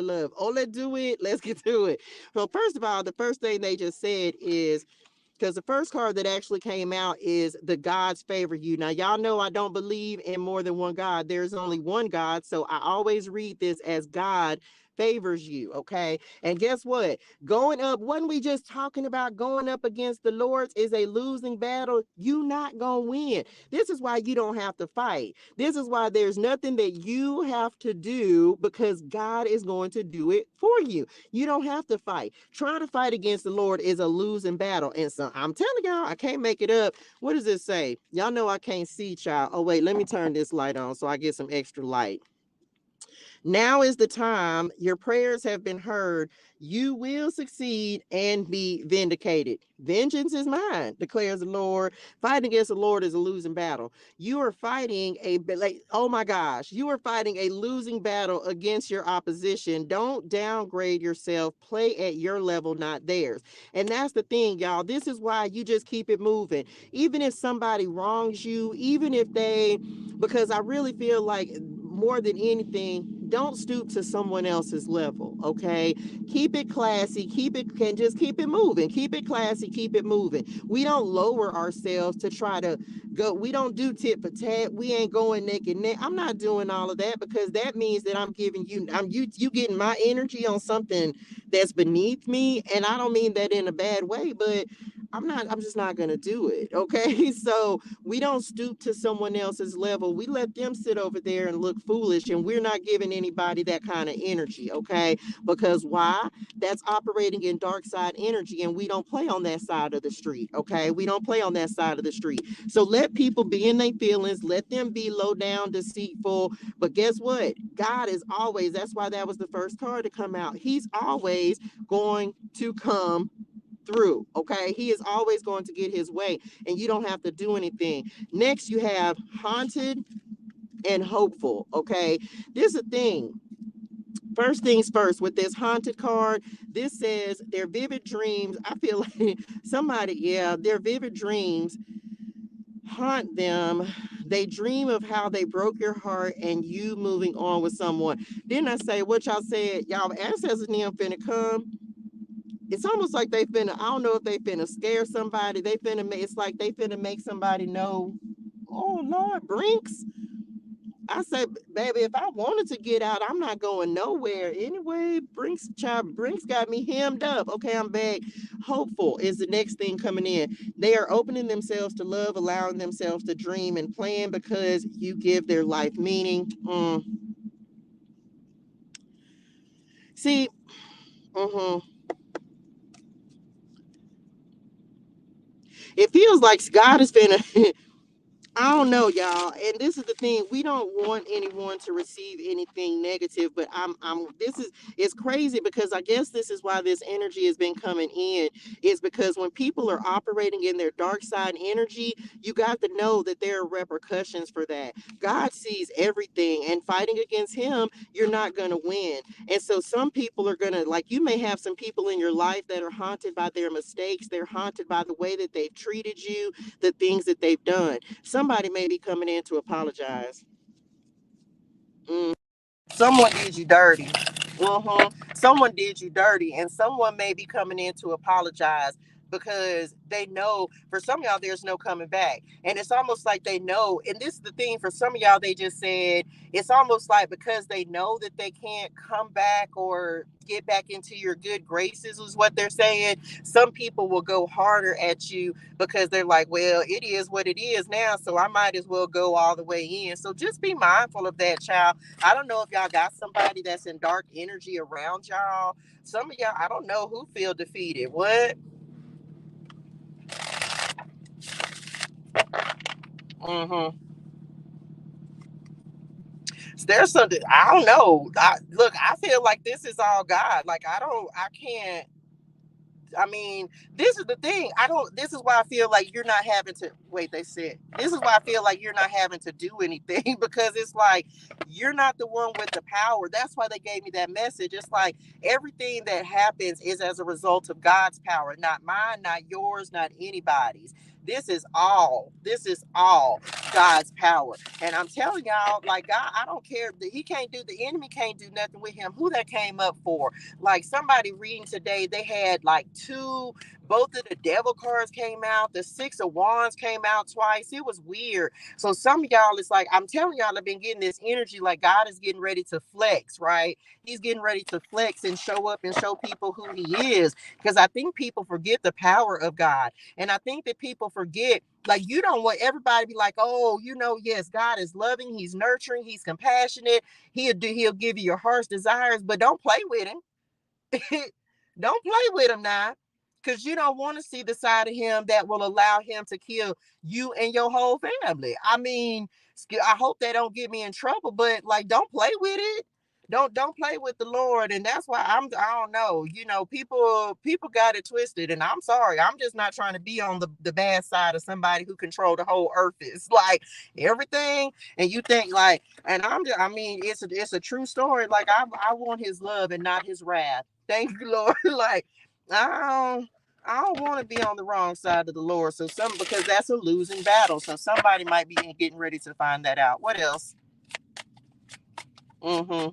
love. Oh, let's do it. Let's get to it. So first of all, the first thing they just said is, because the first card that actually came out is the gods favor you. Now, y'all know I don't believe in more than one God. There's only one God. So I always read this as God favors you, okay? And guess what? Going up, wasn't we just talking about going up against the Lords is a losing battle? You not gonna win. This is why you don't have to fight. This is why there's nothing that you have to do, because God is going to do it for you. You don't have to fight. Trying to fight against the Lord is a losing battle. And so I'm telling y'all, I can't make it up. What does it say? Y'all know I can't see, child. Oh, wait, let me turn this light on so I get some extra light. Now is the time. Your prayers have been heard. You will succeed and be vindicated. Vengeance is mine, declares the Lord. Fighting against the Lord is a losing battle. You are fighting oh my gosh, you are fighting a losing battle against your opposition. Don't downgrade yourself. Play at your level, not theirs. And that's the thing, y'all. This is why you just keep it moving. Even if somebody wrongs you, even if because I really feel like more than anything, don't stoop to someone else's level, okay? Keep it classy, just keep it moving, keep it classy, keep it moving. We don't lower ourselves to try to go, we don't do tit for tat, we ain't going neck and neck. I'm not doing all of that, because that means that I'm giving you, you getting my energy on something that's beneath me, and I don't mean that in a bad way, but I'm just not gonna do it, okay? So we don't stoop to someone else's level. We let them sit over there and look foolish, and we're not giving anybody that kind of energy, okay? Because why? That's operating in dark side energy, and we don't play on that side of the street, okay? We don't play on that side of the street. So let people be in their feelings, let them be low down, deceitful. But guess what? God is always, that's why that was the first card to come out. He's always going to come through, okay? He is always going to get his way, and you don't have to do anything. Next, you have haunted and hopeful, okay? This is a thing. First things first, with this haunted card, this says their vivid dreams. I feel like their vivid dreams haunt them. They dream of how they broke your heart and you moving on with someone. Didn't I say what y'all said? Y'all ancestors and them finna come. It's almost like they finna, I don't know if they finna scare somebody. It's like they finna make somebody know, oh Lord, Brinks. I said, baby, if I wanted to get out, I'm not going nowhere. Anyway, Brinks got me hemmed up. Okay, I'm back. Hopeful is the next thing coming in. They are opening themselves to love, allowing themselves to dream and plan, because you give their life meaning. See, it feels like God has been I don't know, y'all. And this is the thing. We don't want anyone to receive anything negative, but it's crazy, because I guess this is why this energy has been coming in, is because when people are operating in their dark side energy, you got to know that there are repercussions for that. God sees everything, and fighting against him, you're not going to win. And so some people are going to, like, you may have some people in your life that are haunted by their mistakes. They're haunted by the way that they've treated you, the things that they've done. Somebody may be coming in to apologize. Mm. Someone did you dirty. Someone did you dirty, and someone may be coming in to apologize, because they know, for some of y'all, there's no coming back. And it's almost like they know, and this is the thing, for some of y'all, they just said, it's almost like, because they know that they can't come back or get back into your good graces, is what they're saying. Some people will go harder at you, because they're like, well, it is what it is now, so I might as well go all the way in. So just be mindful of that, child. I don't know if y'all got somebody that's in dark energy around y'all. Some of y'all, I don't know who feel defeated. What? Mm-hmm. There's something, I don't know. Look, I feel like this is all God. Like, I can't. I mean, this is the thing. This is why I feel like you're not having to wait. They said, this is why I feel like you're not having to do anything, because it's like, you're not the one with the power. That's why they gave me that message. It's like, everything that happens is as a result of God's power, not mine, not yours, not anybody's. This is all. God's power. And I'm telling y'all, like, God, I don't care. The enemy can't do nothing with him. Who that came up for? Like, somebody reading today, they had like both of the devil cards came out. The Six of Wands came out twice. It was weird. So some of y'all, it's like, I'm telling y'all, I've been getting this energy like God is getting ready to flex, right? He's getting ready to flex and show up and show people who he is. Because I think people forget the power of God. And I think that people forget, like, you don't want everybody to be like, oh, yes, God is loving, he's nurturing, he's compassionate, he'll give you your heart's desires, but don't play with him. Don't play with him now, because you don't want to see the side of him that will allow him to kill you and your whole family. I mean, I hope they don't get me in trouble, but like, don't play with it. Don't play with the Lord. And that's why I don't know, people got it twisted, and I'm sorry, I'm just not trying to be on the bad side of somebody who control the whole earth. It's like everything, and you think like, and I mean, it's a true story. Like, I want his love and not his wrath. Thank you, Lord. Like, I don't want to be on the wrong side of the Lord. So because that's a losing battle. So somebody might be getting ready to find that out. What else? Mm-hmm.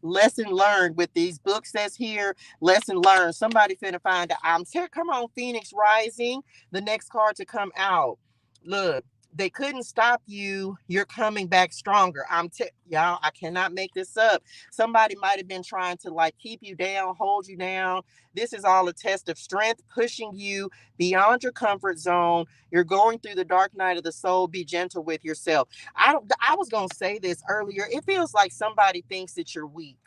Lesson learned with these books that's here. Lesson learned. Somebody finna find out. Come on, Phoenix Rising. The next card to come out. Look, they couldn't stop you. You're coming back stronger. Y'all, I cannot make this up. Somebody might have been trying to like keep you down, hold you down. This is all a test of strength, pushing you beyond your comfort zone. You're going through the dark night of the soul. Be gentle with yourself. I was going to say this earlier. It feels like somebody thinks that you're weak.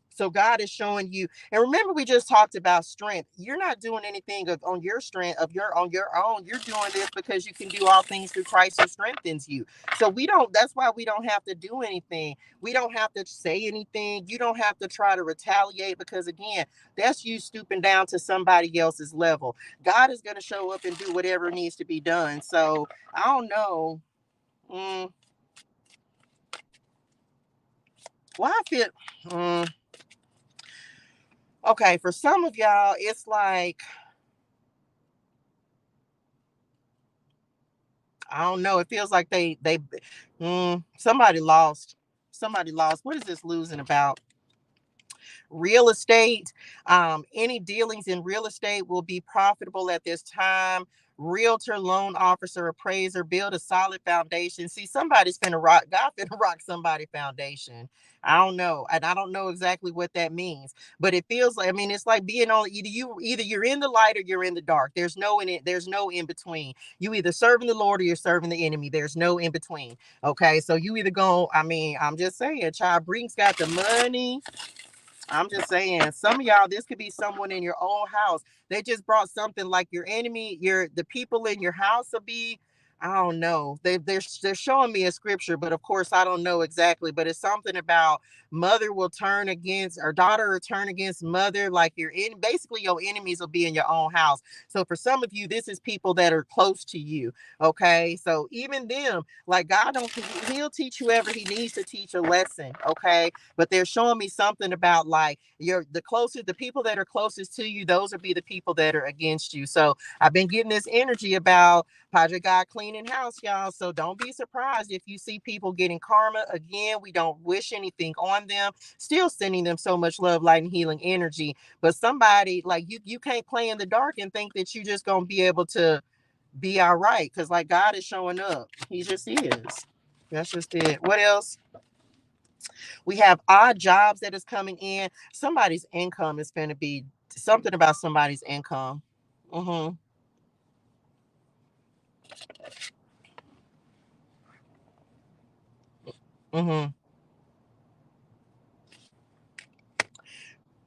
So God is showing you, and remember, we just talked about strength. You're not doing anything on your strength on your own. You're doing this because you can do all things through Christ who strengthens you. So that's why we don't have to do anything. We don't have to say anything. You don't have to try to retaliate, because again, that's you stooping down to somebody else's level. God is going to show up and do whatever needs to be done. So I don't know. Well, I feel. Okay, for some of y'all, it's like, I don't know. It feels like somebody lost. Somebody lost. What is this losing about? Real estate. Any dealings in real estate will be profitable at this time. Realtor, loan officer, appraiser, build a solid foundation. See, somebody's finna rock. God finna rock somebody foundation. I don't know, and I don't know exactly what that means, but it feels like. I mean, it's like being on either you're in the light or you're in the dark. There's no in it. There's no in between. You either serving the Lord or you're serving the enemy. There's no in between. Okay, so you either go. I mean, I'm just saying, child Brink's got the money. I'm just saying, some of y'all, this could be someone in your own house. They just brought something like your enemy, the people in your house will be, I don't know. They're showing me a scripture, but of course I don't know exactly. But it's something about mother will turn against, or daughter will turn against mother. Like basically your enemies will be in your own house. So for some of you, this is people that are close to you. Okay, so even them, like God don't, he'll teach whoever he needs to teach a lesson. Okay, but they're showing me something about like the people that are closest to you, those will be the people that are against you. So I've been getting this energy about Padre God cleaning house, y'all. So don't be surprised if you see people getting karma. Again, we don't wish anything on them. Still sending them so much love, light, and healing energy. But somebody like you can't play in the dark and think that you just gonna be able to be all right, because like God is showing up. He just is. That's just it. What else? We have odd jobs that is coming in. Somebody's income is going to be something about somebody's income. Mm-hmm. Mm-hmm.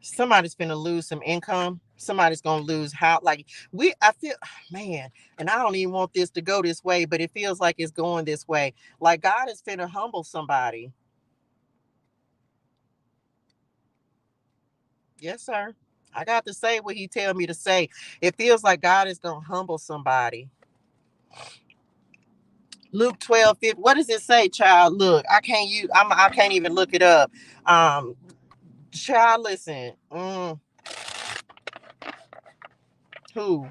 Somebody's going to lose some income. Somebody's going to lose I feel, man, and I don't even want this to go this way, but it feels like it's going this way. Like God is finna humble somebody. Yes, sir. I got to say what he tell me to say. It feels like God is going to humble somebody. Luke 12:50. What does it say, child? Look, I can't even look it up. Um, child, listen. Who?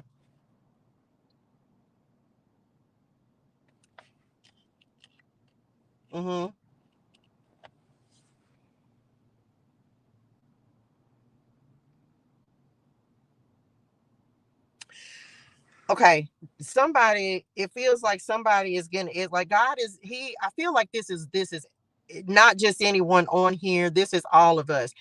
Mm-hmm. Okay, somebody, it feels like somebody is getting it, like God is, he, I feel like this is not just anyone on here, this is all of us.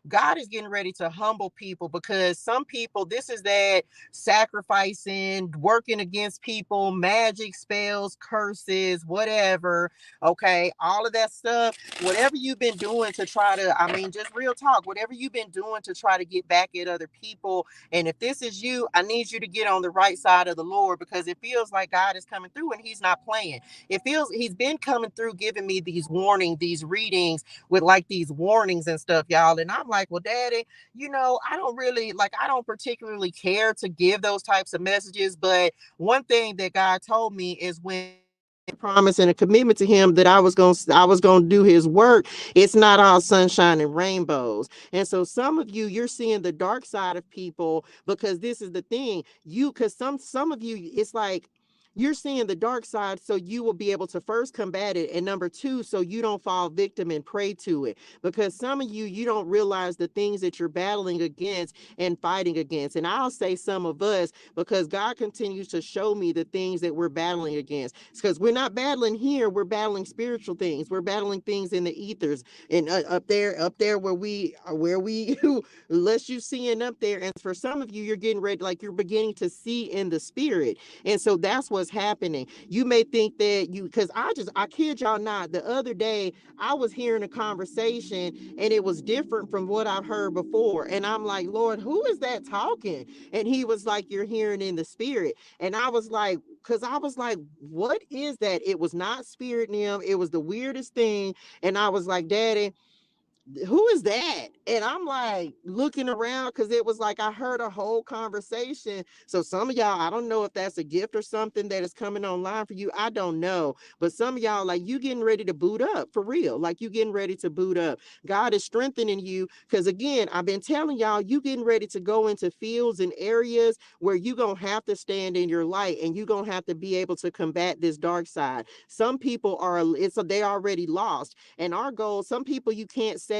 God is getting ready to humble people, because some people, this is that sacrificing, working against people, magic spells, curses, whatever. Okay, all of that stuff, whatever you've been doing to try to, I mean, just real talk, whatever you've been doing to try to get back at other people. And if this is you, I need you to get on the right side of the Lord, because it feels like God is coming through and he's not playing. It feels he's been coming through, giving me these warnings, these readings with like these warnings and stuff, y'all. And I'm like, well, Daddy, I don't really like, I don't particularly care to give those types of messages. But one thing that God told me is, when promise and a commitment to him that I was going to do his work, it's not all sunshine and rainbows. And so some of you, you're seeing the dark side of people, because this is the thing, because some of you, it's like you're seeing the dark side, so you will be able to first combat it, and number two, so you don't fall victim and prey to it. Because some of you, you don't realize the things that you're battling against and fighting against. And I'll say some of us, because God continues to show me the things that we're battling against. Because we're not battling here, we're battling spiritual things. We're battling things in the ethers, and up there where we less you seeing up there. And for some of you, you're getting ready, like you're beginning to see in the spirit. And so that's what's happening. You may think that because I kid y'all not, the other day I was hearing a conversation, and it was different from what I've heard before. And I'm like, Lord, who is that talking? And he was like, you're hearing in the spirit. And I was like, because I was like, what is that? It was not spirit, Nim. It was the weirdest thing. And I was like, Daddy, who is that? And I'm like looking around, because it was like I heard a whole conversation. So some of y'all, I don't know if that's a gift or something that is coming online for you. I don't know. But some of y'all, like, you getting ready to boot up for real. Like, you getting ready to boot up. God is strengthening you, because again, I've been telling y'all, you getting ready to go into fields and areas where you gonna have to stand in your light, and you gonna have to be able to combat this dark side. Some people they already lost. And our goal, some people you can't save.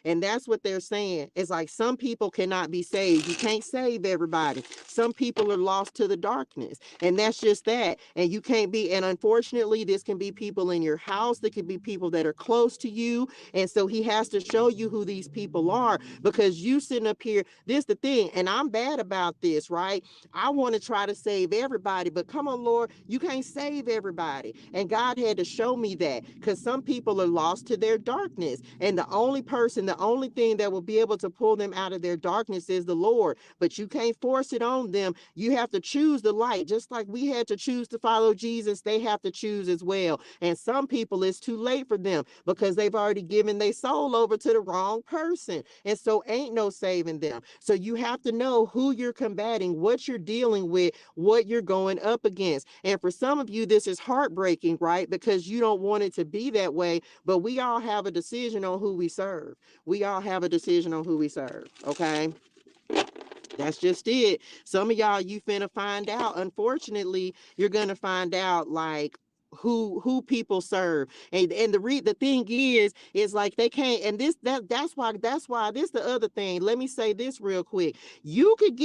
And that's what they're saying. It's like some people cannot be saved. You can't save everybody. Some people are lost to the darkness. And that's just that. And you can't be, and unfortunately, this can be people in your house. There could be people that are close to you. And so he has to show you who these people are, because you sitting up here, this the thing, and I'm bad about this, right? I want to try to save everybody, but come on, Lord, you can't save everybody. And God had to show me that, because some people are lost to their darkness. And the only thing that will be able to pull them out of their darkness is the Lord. But you can't force it on them. You have to choose the light. Just like we had to choose to follow Jesus, they have to choose as well. And some people, it's too late for them, because they've already given their soul over to the wrong person. And so ain't no saving them. So you have to know who you're combating, what you're dealing with, what you're going up against. And for some of you, this is heartbreaking, right? Because you don't want it to be that way. But we all have a decision on who we serve. We all have a decision on who we serve. Okay. That's just it. Some of y'all, you finna find out. Unfortunately, you're gonna find out, like, who people serve. And the thing is like they can't. And that's why this the other thing. Let me say this real quick. You could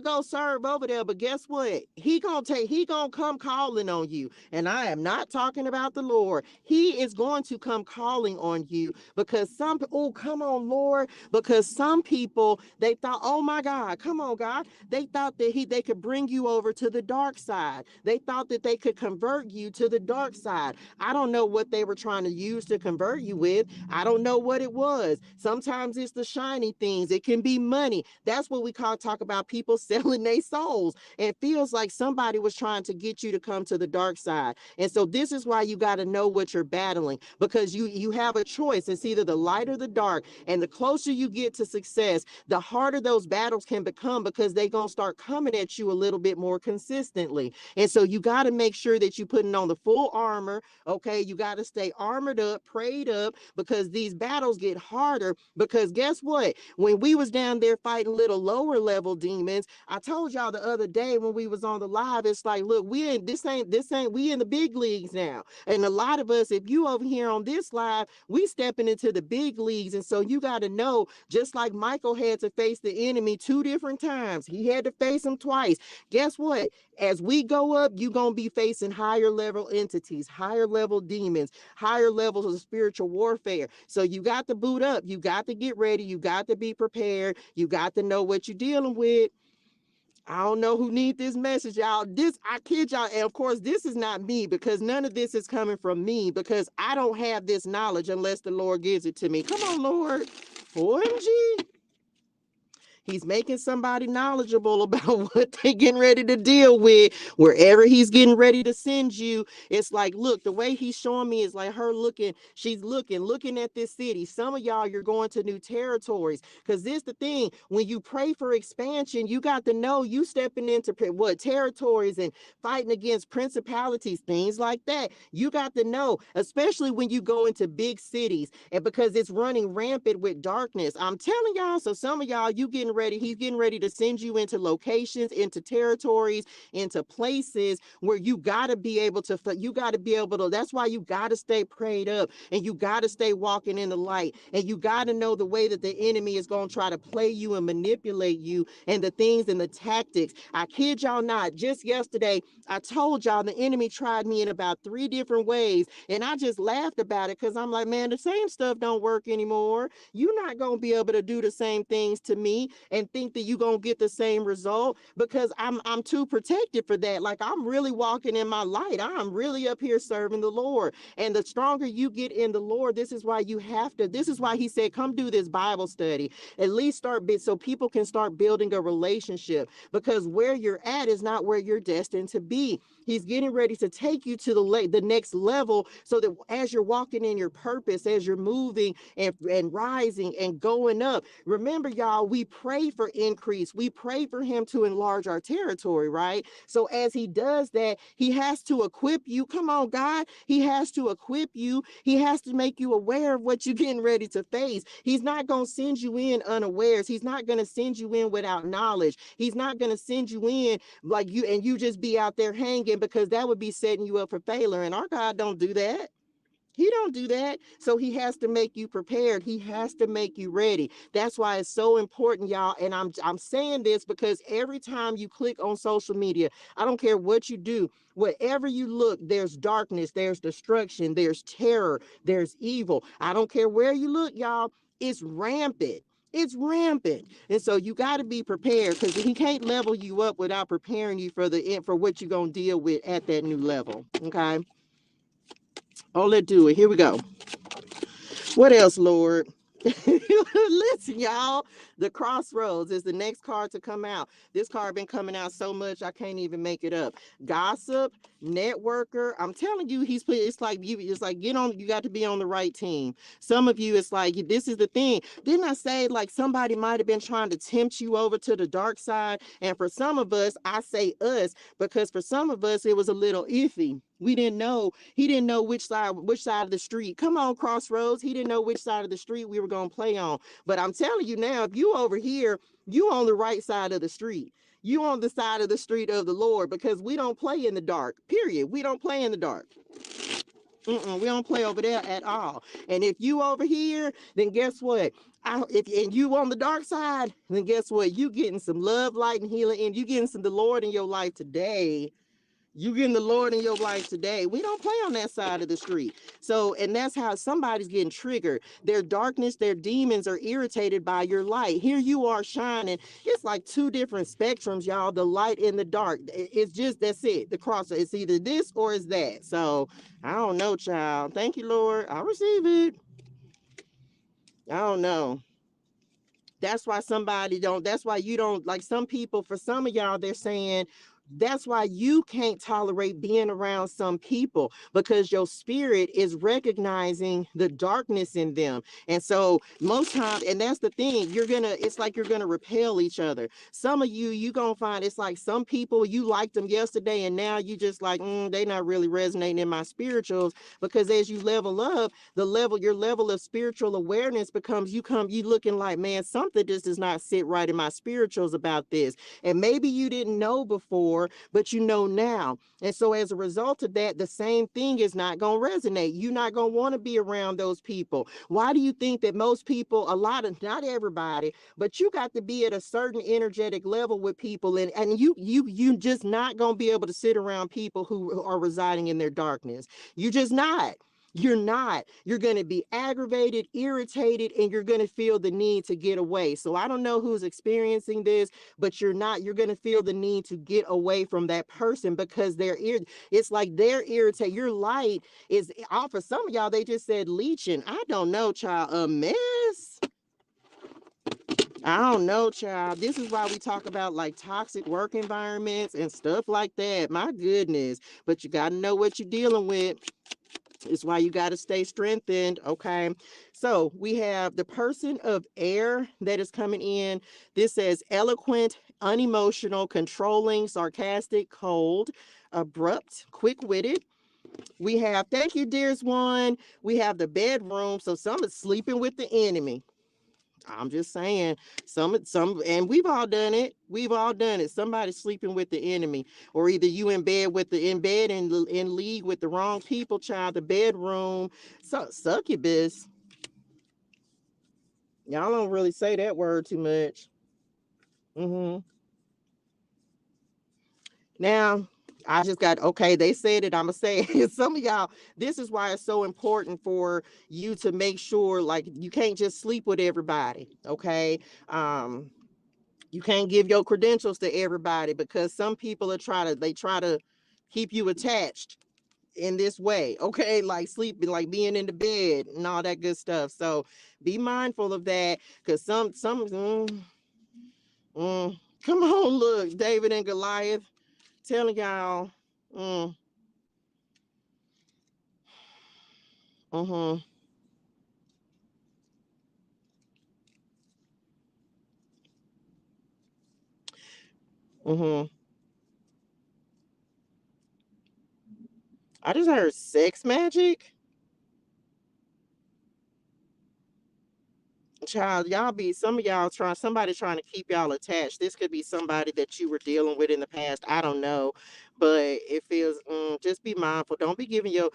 go serve over there, but guess what? He gonna come calling on you. And I am not talking about the Lord. He is going to come calling on you, because oh, come on, Lord, because some people, they thought, oh my God, come on, God, they thought that they could bring you over to the dark side. They thought that they could convert you to the dark side. I don't know what they were trying to use to convert you with. I don't know what it was. Sometimes it's the shiny things. It can be money. That's what we talk about people selling their souls. And it feels like somebody was trying to get you to come to the dark side. And so this is why you got to know what you're battling, because you have a choice. It's either the light or the dark. And the closer you get to success, the harder those battles can become, because they're going to start coming at you a little bit more consistently. And so you got to make sure that you're putting on on the full armor. Okay, you got to stay armored up, prayed up, because these battles get harder. Because guess what? When we was down there fighting little lower level demons, I told y'all the other day when we was on the live, it's like, look, we in this ain't we in the big leagues now. And a lot of us, if you over here on this live, we stepping into the big leagues. And so you got to know, just like Michael had to face the enemy 2 different times, he had to face him twice. Guess what? As we go up, you're going to be facing higher level entities, higher level demons, higher levels of spiritual warfare. So you got to boot up. You got to get ready. You got to be prepared. You got to know what you're dealing with. I don't know who need this message, y'all. I kid y'all. And of course, this is not me, because none of this is coming from me, because I don't have this knowledge unless the Lord gives it to me. Come on, Lord. OMG. He's making somebody knowledgeable about what they're getting ready to deal with. Wherever he's getting ready to send you, it's like, look, the way he's showing me is like her looking, she's looking at this city. Some of y'all, you're going to new territories. Because this the thing, when you pray for expansion, you got to know you stepping into what territories and fighting against principalities, things like that. You got to know, especially when you go into big cities, and because it's running rampant with darkness. I'm telling y'all, so some of y'all, he's getting ready to send you into locations, into territories, into places where you got to be able to, that's why you got to stay prayed up, and you got to stay walking in the light, and you got to know the way that the enemy is going to try to play you and manipulate you, and the things and the tactics. I kid y'all not, just yesterday, I told y'all the enemy tried me in about 3 different ways, and I just laughed about it, because I'm like, man, the same stuff don't work anymore. You're not going to be able to do the same things to me and think that you're going to get the same result, because I'm too protected for that. Like, I'm really walking in my light. I'm really up here serving the Lord. And the stronger you get in the Lord, this is why he said, come do this Bible study. At least so people can start building a relationship, because where you're at is not where you're destined to be. He's getting ready to take you to the next level, so that as you're walking in your purpose, as you're moving and rising and going up. Remember, y'all, we pray for increase. We pray for him to enlarge our territory, right? So as he does that, he has to equip you. Come on, God. He has to equip you. He has to make you aware of what you're getting ready to face. He's not going to send you in unawares. He's not going to send you in without knowledge. He's not going to send you in like you just be out there hanging, because that would be setting you up for failure. And our God don't do that. He don't do that. So he has to make you prepared. He has to make you ready. That's why it's so important, y'all. And I'm saying this because every time you click on social media, I don't care what you do, wherever you look, there's darkness, there's destruction, there's terror, there's evil. I don't care where you look, y'all. It's rampant. It's rampant. And so you got to be prepared, because he can't level you up without preparing you for what you're going to deal with at that new level. Okay. Oh, let's do it. Here we go. What else, Lord? Listen, y'all. The Crossroads is the next card to come out. This card been coming out so much I can't even make it up. Gossip, networker. I'm telling you, it's like get on. You got to be on the right team. Some of you, it's like, this is the thing. Didn't I say like somebody might have been trying to tempt you over to the dark side? And for some of us, I say us, because for some of us it was a little iffy. We didn't know. He didn't know which side of the street. Come on, Crossroads. He didn't know which side of the street we were going to play on. But I'm telling you now, if you over here, you on the right side of the street. You on the side of the street of the Lord, because we don't play in the dark. Period. We don't play in the dark. We don't play over there at all. And if you over here, then guess what? And you on the dark side, then guess what? You getting some love, light, and healing, and you getting some the Lord in your life today. You getting the Lord in your life today. We don't play on that side of the street. So, and that's how somebody's getting triggered. Their darkness, their demons are irritated by your light. Here you are shining. It's like 2 different spectrums, y'all. The light and the dark. It's just, that's it. The cross. It's either this or it's that. So, I don't know, child. Thank you, Lord. I receive it. I don't know. That's why you don't, like some people, for some of y'all, they're saying, That's why you can't tolerate being around some people, because your spirit is recognizing the darkness in them. And so most times, and that's the thing, it's like you're gonna repel each other. Some of you gonna find it's like some people you liked them yesterday and now you just like, they not really resonating in my spirituals. Because as you level up, your level of spiritual awareness becomes, you looking like, man, something just does not sit right in my spirituals about this. And maybe you didn't know before, but you know now. And so as a result of that, the same thing is not going to resonate. You're not going to want to be around those people. Why do you think that most people, not everybody, but you got to be at a certain energetic level with people, and you just not going to be able to sit around people who are residing in their darkness. You just not. You're not. You're going to be aggravated, irritated, and you're going to feel the need to get away. So I don't know who's experiencing this, but you're not. You're going to feel the need to get away from that person because it's like they're irritated. Your light is off. For some of y'all, they just said leeching. I don't know, child. A mess. I don't know, child. This is why we talk about like toxic work environments and stuff like that. My goodness. But you got to know what you're dealing with. It's why you got to stay strengthened. Okay. So we have the person of air that is coming in. This says eloquent, unemotional, controlling, sarcastic, cold, abrupt, quick-witted. We have, thank you, dearest one. We have the bedroom. So some is sleeping with the enemy. I'm just saying, and we've all done it. We've all done it. Somebody's sleeping with the enemy, or either you in bed and in league with the wrong people, child. The bedroom, succubus. Y'all don't really say that word too much. Mm-hmm. Now, I just got, okay, they said it. I'm going to say it. Some of y'all, this is why it's so important for you to make sure, like, you can't just sleep with everybody. Okay. You can't give your credentials to everybody, because some people they try to keep you attached in this way. Okay. Like sleeping, like being in the bed and all that good stuff. So be mindful of that. Cause come on, look, David and Goliath telling y'all, mm, mm-hmm, mm-hmm. I just heard sex magic. Child, y'all be some of y'all trying somebody trying to keep y'all attached. This could be somebody that you were dealing with in the past. I don't know, but it feels just be mindful. Don't be giving y'all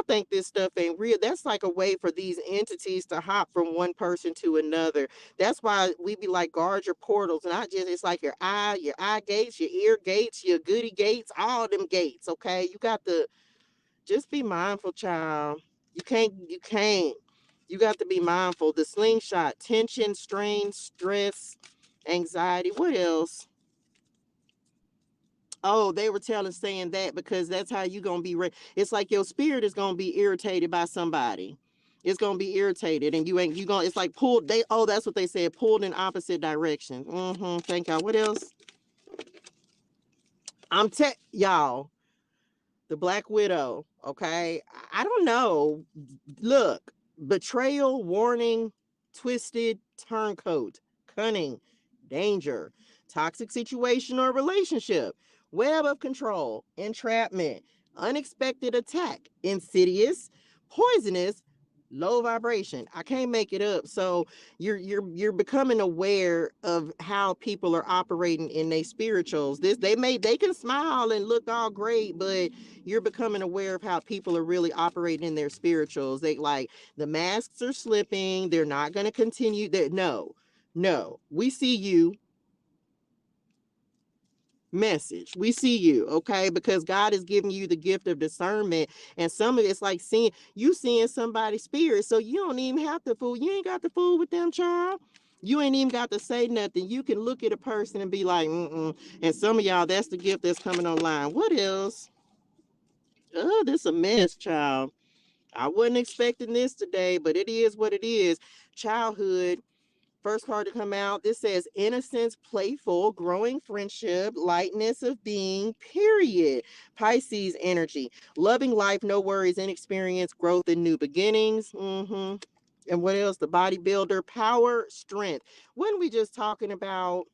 think this stuff ain't real. That's like a way for these entities to hop from one person to another. That's why we be like, guard your portals, not just it's like your eye gates, your ear gates, your goody gates, all them gates. Okay, you got to just be mindful, child. You can't. You got to be mindful. The slingshot, tension, strain, stress, anxiety. What else? Oh, they were saying that because that's how you gonna be. It's like your spirit is gonna be irritated by somebody. It's gonna be irritated, and you gonna. It's like pulled. That's what they said. Pulled in opposite direction. Mm-hmm. Thank y'all. What else? Y'all. The Black Widow. Okay. I don't know. Look, betrayal, warning, twisted, turncoat, cunning, danger, toxic situation or relationship, web of control, entrapment, unexpected attack, insidious, poisonous, low vibration. I can't make it up. So you're becoming aware of how people are operating in their spirituals. They can smile and look all great, but you're becoming aware of how people are really operating in their spirituals. They like the masks are slipping. They're not going to continue that. No, we see you. Message, we see you. Okay, because God is giving you the gift of discernment, and some of it's like seeing somebody's spirit, so you don't even have to fool. You ain't got to fool with them, child. You ain't even got to say nothing. You can look at a person and be like, mm-mm. And some of y'all, that's the gift that's coming online. What else? Oh, this a mess, child. I wasn't expecting this today, but it is what it is. Childhood, First card to come out, this says innocence, playful, growing friendship, lightness of being, period. Pisces energy, loving life, no worries, inexperience, growth, and new beginnings. And what else? The bodybuilder, power, strength. When we just talking about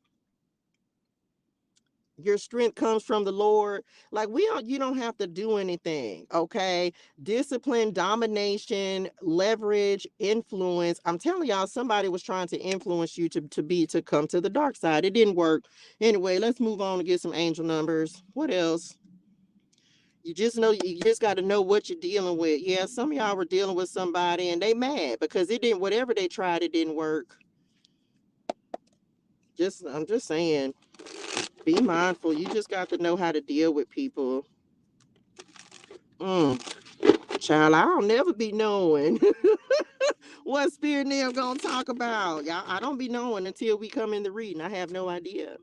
your strength comes from the Lord. Like you don't have to do anything. Okay. Discipline, domination, leverage, influence. I'm telling y'all, somebody was trying to influence you to come to the dark side. It didn't work. Anyway, let's move on to get some angel numbers. What else? You just got to know what you're dealing with. Yeah, some of y'all were dealing with somebody and they mad because it didn't, whatever they tried, it didn't work. I'm just saying, be mindful. You just got to know how to deal with people. Child, I'll never be knowing what spirit and them gonna talk about. Y'all, I don't be knowing until we come in the reading. I have no idea.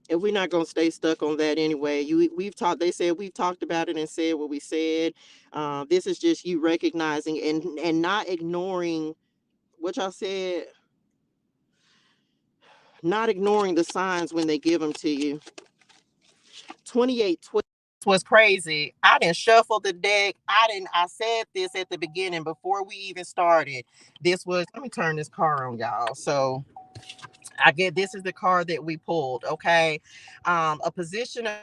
And we're not gonna stay stuck on that anyway. We've talked. They said we've talked about it and said what we said. This is just you recognizing and not ignoring what y'all said. Not ignoring the signs when they give them to you. 28 was crazy. I didn't shuffle the deck. I said this at the beginning before we even started. Let me turn this car on, y'all. So I get this is the card that we pulled. Okay. A position of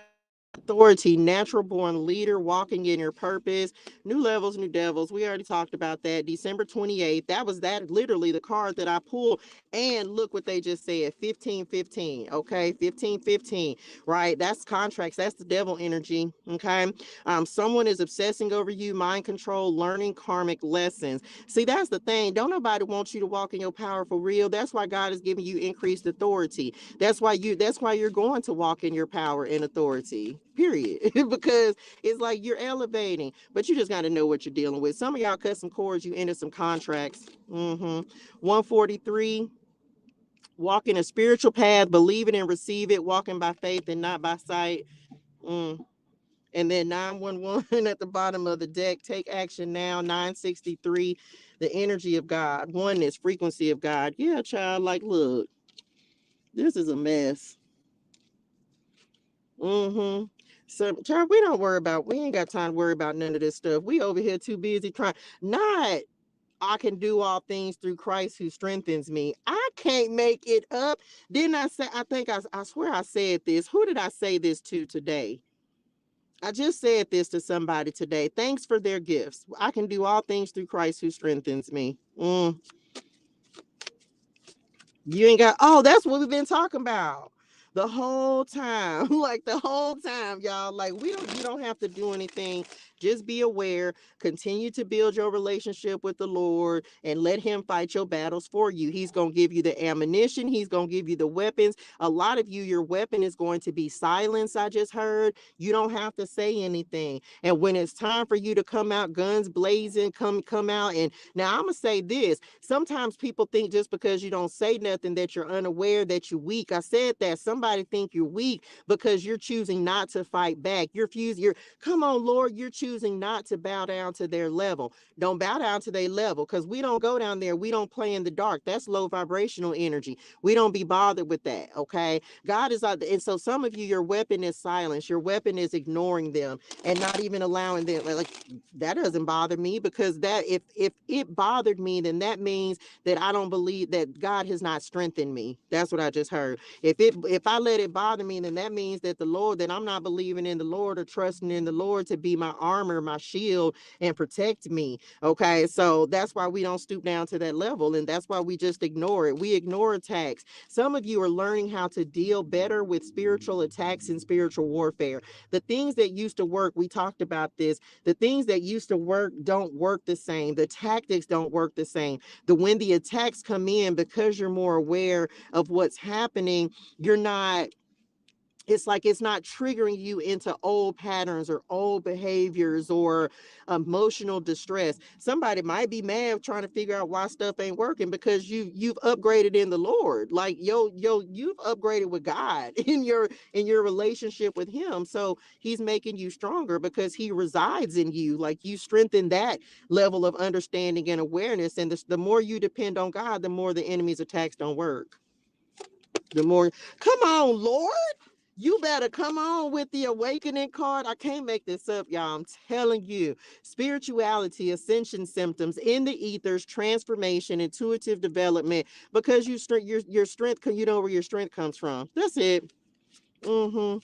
authority, natural born leader, walking in your purpose, new levels, new devils. We already talked about that. December 28th. That was literally the card that I pulled. And look what they just said, 1515. Okay, 1515. Right, that's contracts. That's the devil energy. Okay. Someone is obsessing over you, mind control, learning karmic lessons. See, that's the thing. Don't nobody want you to walk in your power for real. That's why God is giving you increased authority. That's why you're going to walk in your power and authority. Period. Because it's like you're elevating, but you just got to know what you're dealing with. Some of y'all cut some cords, you ended some contracts. 143, walking a spiritual path, believe it and receive it, walking by faith and not by sight. And then 911 at the bottom of the deck, take action now. 963, the energy of God, oneness, frequency of God. Yeah, child, like, look, this is a mess. So, child, we ain't got time to worry about none of this stuff. We over here too busy trying, not, I can do all things through Christ who strengthens me. I can't make it up. Didn't I say, I swear I said this. Who did I say this to today? I just said this to somebody today. Thanks for their gifts. I can do all things through Christ who strengthens me. You ain't got, oh, that's what we've been talking about the whole time. Like the whole time, y'all. Like you don't have to do anything. Just be aware, continue to build your relationship with the Lord and let him fight your battles for you. He's going to give you the ammunition. He's going to give you the weapons. A lot of you, your weapon is going to be silence. I just heard you don't have to say anything. And when it's time for you to come out guns blazing, come out. And now I'm going to say this. Sometimes people think just because you don't say nothing that you're unaware, that you're weak. I said that somebody think you're weak because you're choosing not to fight back. Come on, Lord, you're choosing not to bow down to their level. Don't bow down to their level because we don't go down there. We don't play in the dark. That's low vibrational energy. We don't be bothered with that. Okay. God is out there. And so some of you, your weapon is silence. Your weapon is ignoring them and not even allowing them. Like that doesn't bother me because that if it bothered me, then that means that I don't believe that God has not strengthened me. That's what I just heard. If I let it bother me, then that means that that I'm not believing in the Lord or trusting in the Lord to be my armor, my shield, and protect me. Okay, so that's why we don't stoop down to that level, and that's why we just ignore it. We ignore attacks. Some of you are learning how to deal better with spiritual attacks and spiritual warfare. The things that used to work, we talked about this. The things that used to work don't work the same. The tactics don't work the same. When the attacks come in, because you're more aware of what's happening, you're not It's like it's not triggering you into old patterns or old behaviors or emotional distress. Somebody might be mad trying to figure out why stuff ain't working because you've upgraded in the Lord. Like you've upgraded with God in your relationship with him. So he's making you stronger because he resides in you. Like you strengthen that level of understanding and awareness. And the more you depend on God, the more the enemy's attacks don't work. The more, come on, Lord. You better come on with the awakening card. I can't make this up, y'all. I'm telling you. Spirituality, ascension symptoms in the ethers, transformation, intuitive development, because your strength, you know where your strength comes from. That's it. Mm-hmm.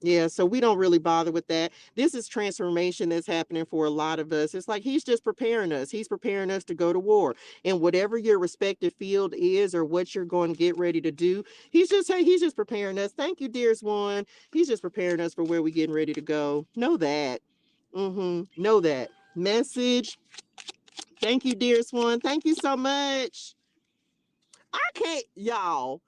Yeah, so we don't really bother with that. This is transformation that's happening for a lot of us. It's like he's just preparing us. He's preparing us to go to war. And whatever your respective field is or what you're going to get ready to do, he's just preparing us. Thank you, dearest one. He's just preparing us for where we're getting ready to go. Know that. Know that. Message. Thank you, dearest one. Thank you so much. I can't, y'all.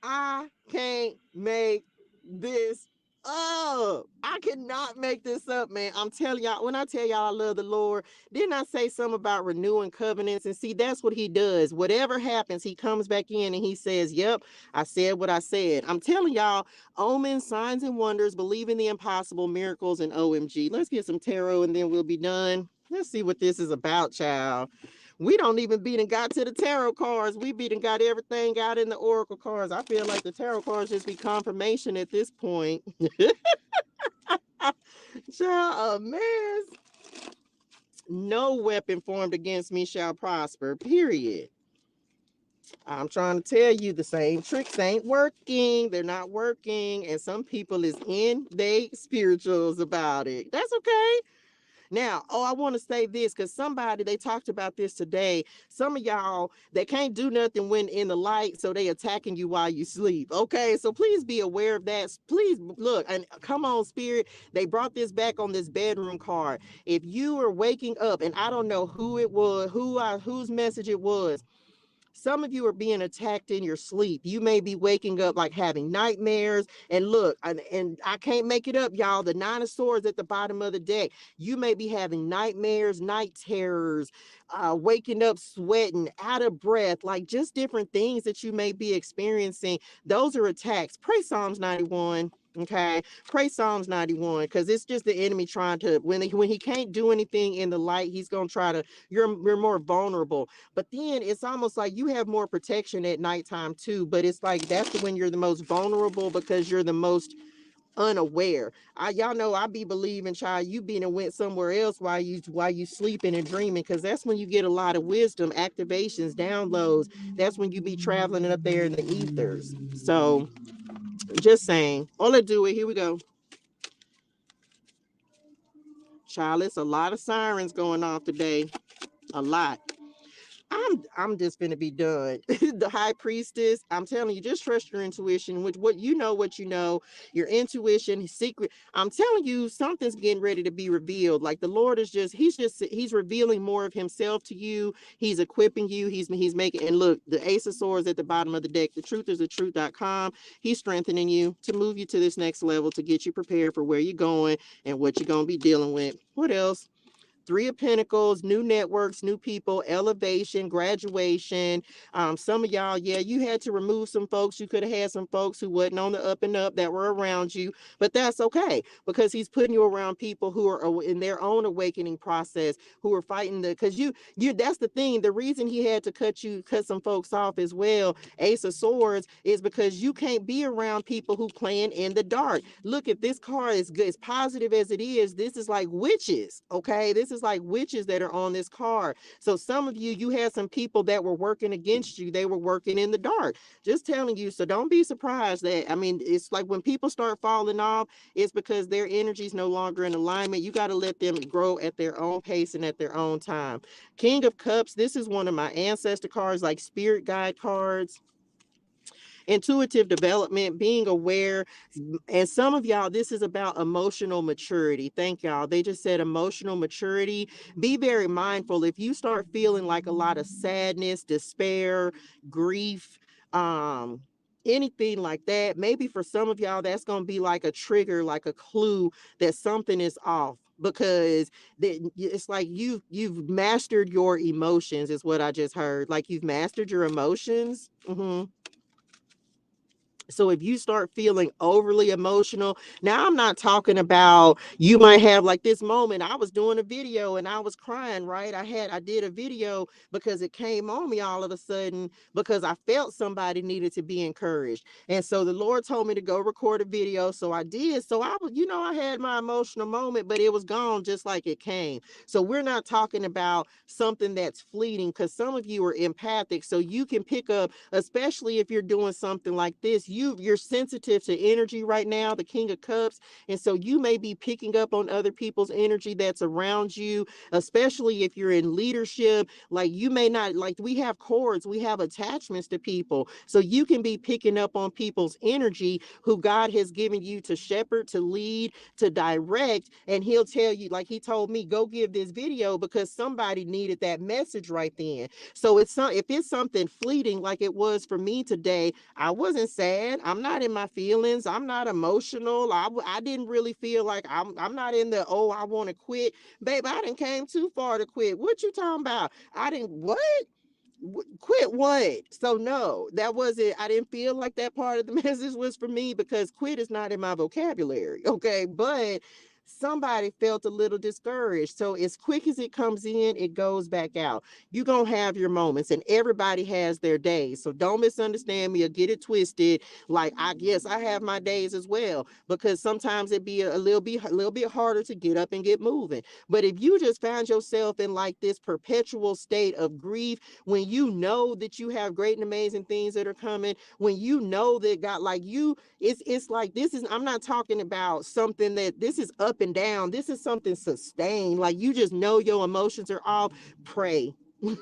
I can't make this up. I cannot make this up, man. I'm telling y'all, when I tell y'all I love the Lord, didn't I say something about renewing covenants? And see, that's what he does. Whatever happens, he comes back in and he says, yep, I said what I said. I'm telling y'all, omens, signs and wonders, believing the impossible, miracles, and OMG. Let's get some tarot and then we'll be done. Let's see what this is about, child. We don't even beat and got to the tarot cards. We beat and got everything out in the oracle cards. I feel like the tarot cards just be confirmation at this point. Child, a mess. No weapon formed against me shall prosper, period. I'm trying to tell you the same tricks ain't working. They're not working. And some people is in they spirituals about it. That's okay. Now, I want to say this because they talked about this today. Some of y'all, they can't do nothing when in the light, so they attacking you while you sleep. Okay, so please be aware of that. Please look, and come on, spirit. They brought this back on this bedroom card. If you are waking up, and I don't know who it was, whose message it was, some of you are being attacked in your sleep. You may be waking up like having nightmares. And look, and I can't make it up, y'all. The Nine of Swords at the bottom of the deck. You may be having nightmares, night terrors, waking up sweating, out of breath, like just different things that you may be experiencing. Those are attacks. Pray Psalms 91. Okay, pray Psalms 91 because it's just the enemy trying to when he can't do anything in the light, he's gonna try to. You're more vulnerable. But then it's almost like you have more protection at nighttime too. But it's like that's when you're the most vulnerable because you're the most unaware. Y'all know I be believing, child, you been and went somewhere else while you sleeping and dreaming, because that's when you get a lot of wisdom, activations, downloads. That's when you be traveling up there in the ethers. So just saying. All I do it. Here we go. Child, it's a lot of sirens going off today. A lot. I'm just gonna be done. The high priestess, I'm telling you, just trust your intuition, which what you know, your intuition, secret. I'm telling you, something's getting ready to be revealed. Like the Lord is he's revealing more of himself to you. He's equipping you, he's making, and look, the Ace of Swords at the bottom of the deck, the truth is the truth.com. He's strengthening you to move you to this next level, to get you prepared for where you're going and what you're gonna be dealing with. What else? Three of Pentacles, new networks, new people, elevation, graduation. Some of y'all, yeah, you had to remove some folks. You could have had some folks who wasn't on the up and up that were around you, but that's okay because he's putting you around people who are in their own awakening process, who are fighting because that's the thing. The reason he had to cut some folks off as well, Ace of Swords, is because you can't be around people who playing in the dark. Look, if this card is good, as positive as it is, this is like witches, okay? This is like witches that are on this card. So some of you had some people that were working against you. They were working in the dark. Just telling you. So don't be surprised that, I mean, it's like when people start falling off, it's because their energy is no longer in alignment. You got to let them grow at their own pace and at their own time. King of Cups, this is one of my ancestor cards, like spirit guide cards. Intuitive development, being aware. And some of y'all, this is about emotional maturity. Thank y'all. They just said emotional maturity. Be very mindful. If you start feeling like a lot of sadness, despair, grief, um, anything like that. Maybe for some of y'all, that's going to be like a trigger, like a clue that something is off, because it's like you've mastered your emotions, is what I just heard. Like you've mastered your emotions. So if you start feeling overly emotional, now I'm not talking about, you might have like this moment. I was doing a video and I was crying, right? I did a video because it came on me all of a sudden, because I felt somebody needed to be encouraged. And so the Lord told me to go record a video. So I did. So I was, I had my emotional moment, but it was gone just like it came. So we're not talking about something that's fleeting, because some of you are empathic. So you can pick up, especially if you're doing something like this, you're sensitive to energy right now, the King of Cups. And so you may be picking up on other people's energy that's around you, especially if you're in leadership. Like you may not, like we have cords, we have attachments to people. So you can be picking up on people's energy who God has given you to shepherd, to lead, to direct. And he'll tell you, like he told me, go give this video because somebody needed that message right then. So if it's something fleeting like it was for me today, I wasn't sad. I'm not in my feelings. I'm not emotional. I didn't really feel like I'm not in the, oh, I want to quit. Babe, I didn't came too far to quit. What you talking about? I didn't, what? Quit what? So no, that wasn't, I didn't feel like that part of the message was for me, because quit is not in my vocabulary. Okay. But somebody felt a little discouraged. So as quick as it comes in, it goes back out. You're going to have your moments, and everybody has their days. So don't misunderstand me or get it twisted. Like, I guess I have my days as well, because sometimes it be a little bit harder to get up and get moving. But if you just found yourself in like this perpetual state of grief, when you know that you have great and amazing things that are coming, when you know that God, like you, it's like, this is, I'm not talking about something that this is up and down. This is something sustained. Like you just know your emotions are off. Pray.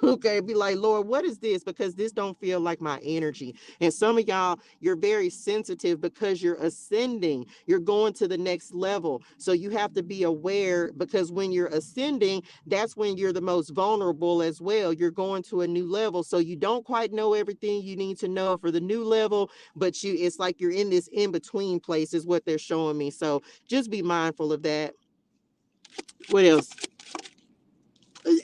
Okay, be like, Lord, what is this? Because this don't feel like my energy. And some of y'all, you're very sensitive because you're ascending. You're going to the next level. So you have to be aware, because when you're ascending, that's when you're the most vulnerable as well. You're going to a new level. So you don't quite know everything you need to know for the new level, but it's like you're in this in-between place is what they're showing me. So just be mindful of that. What else?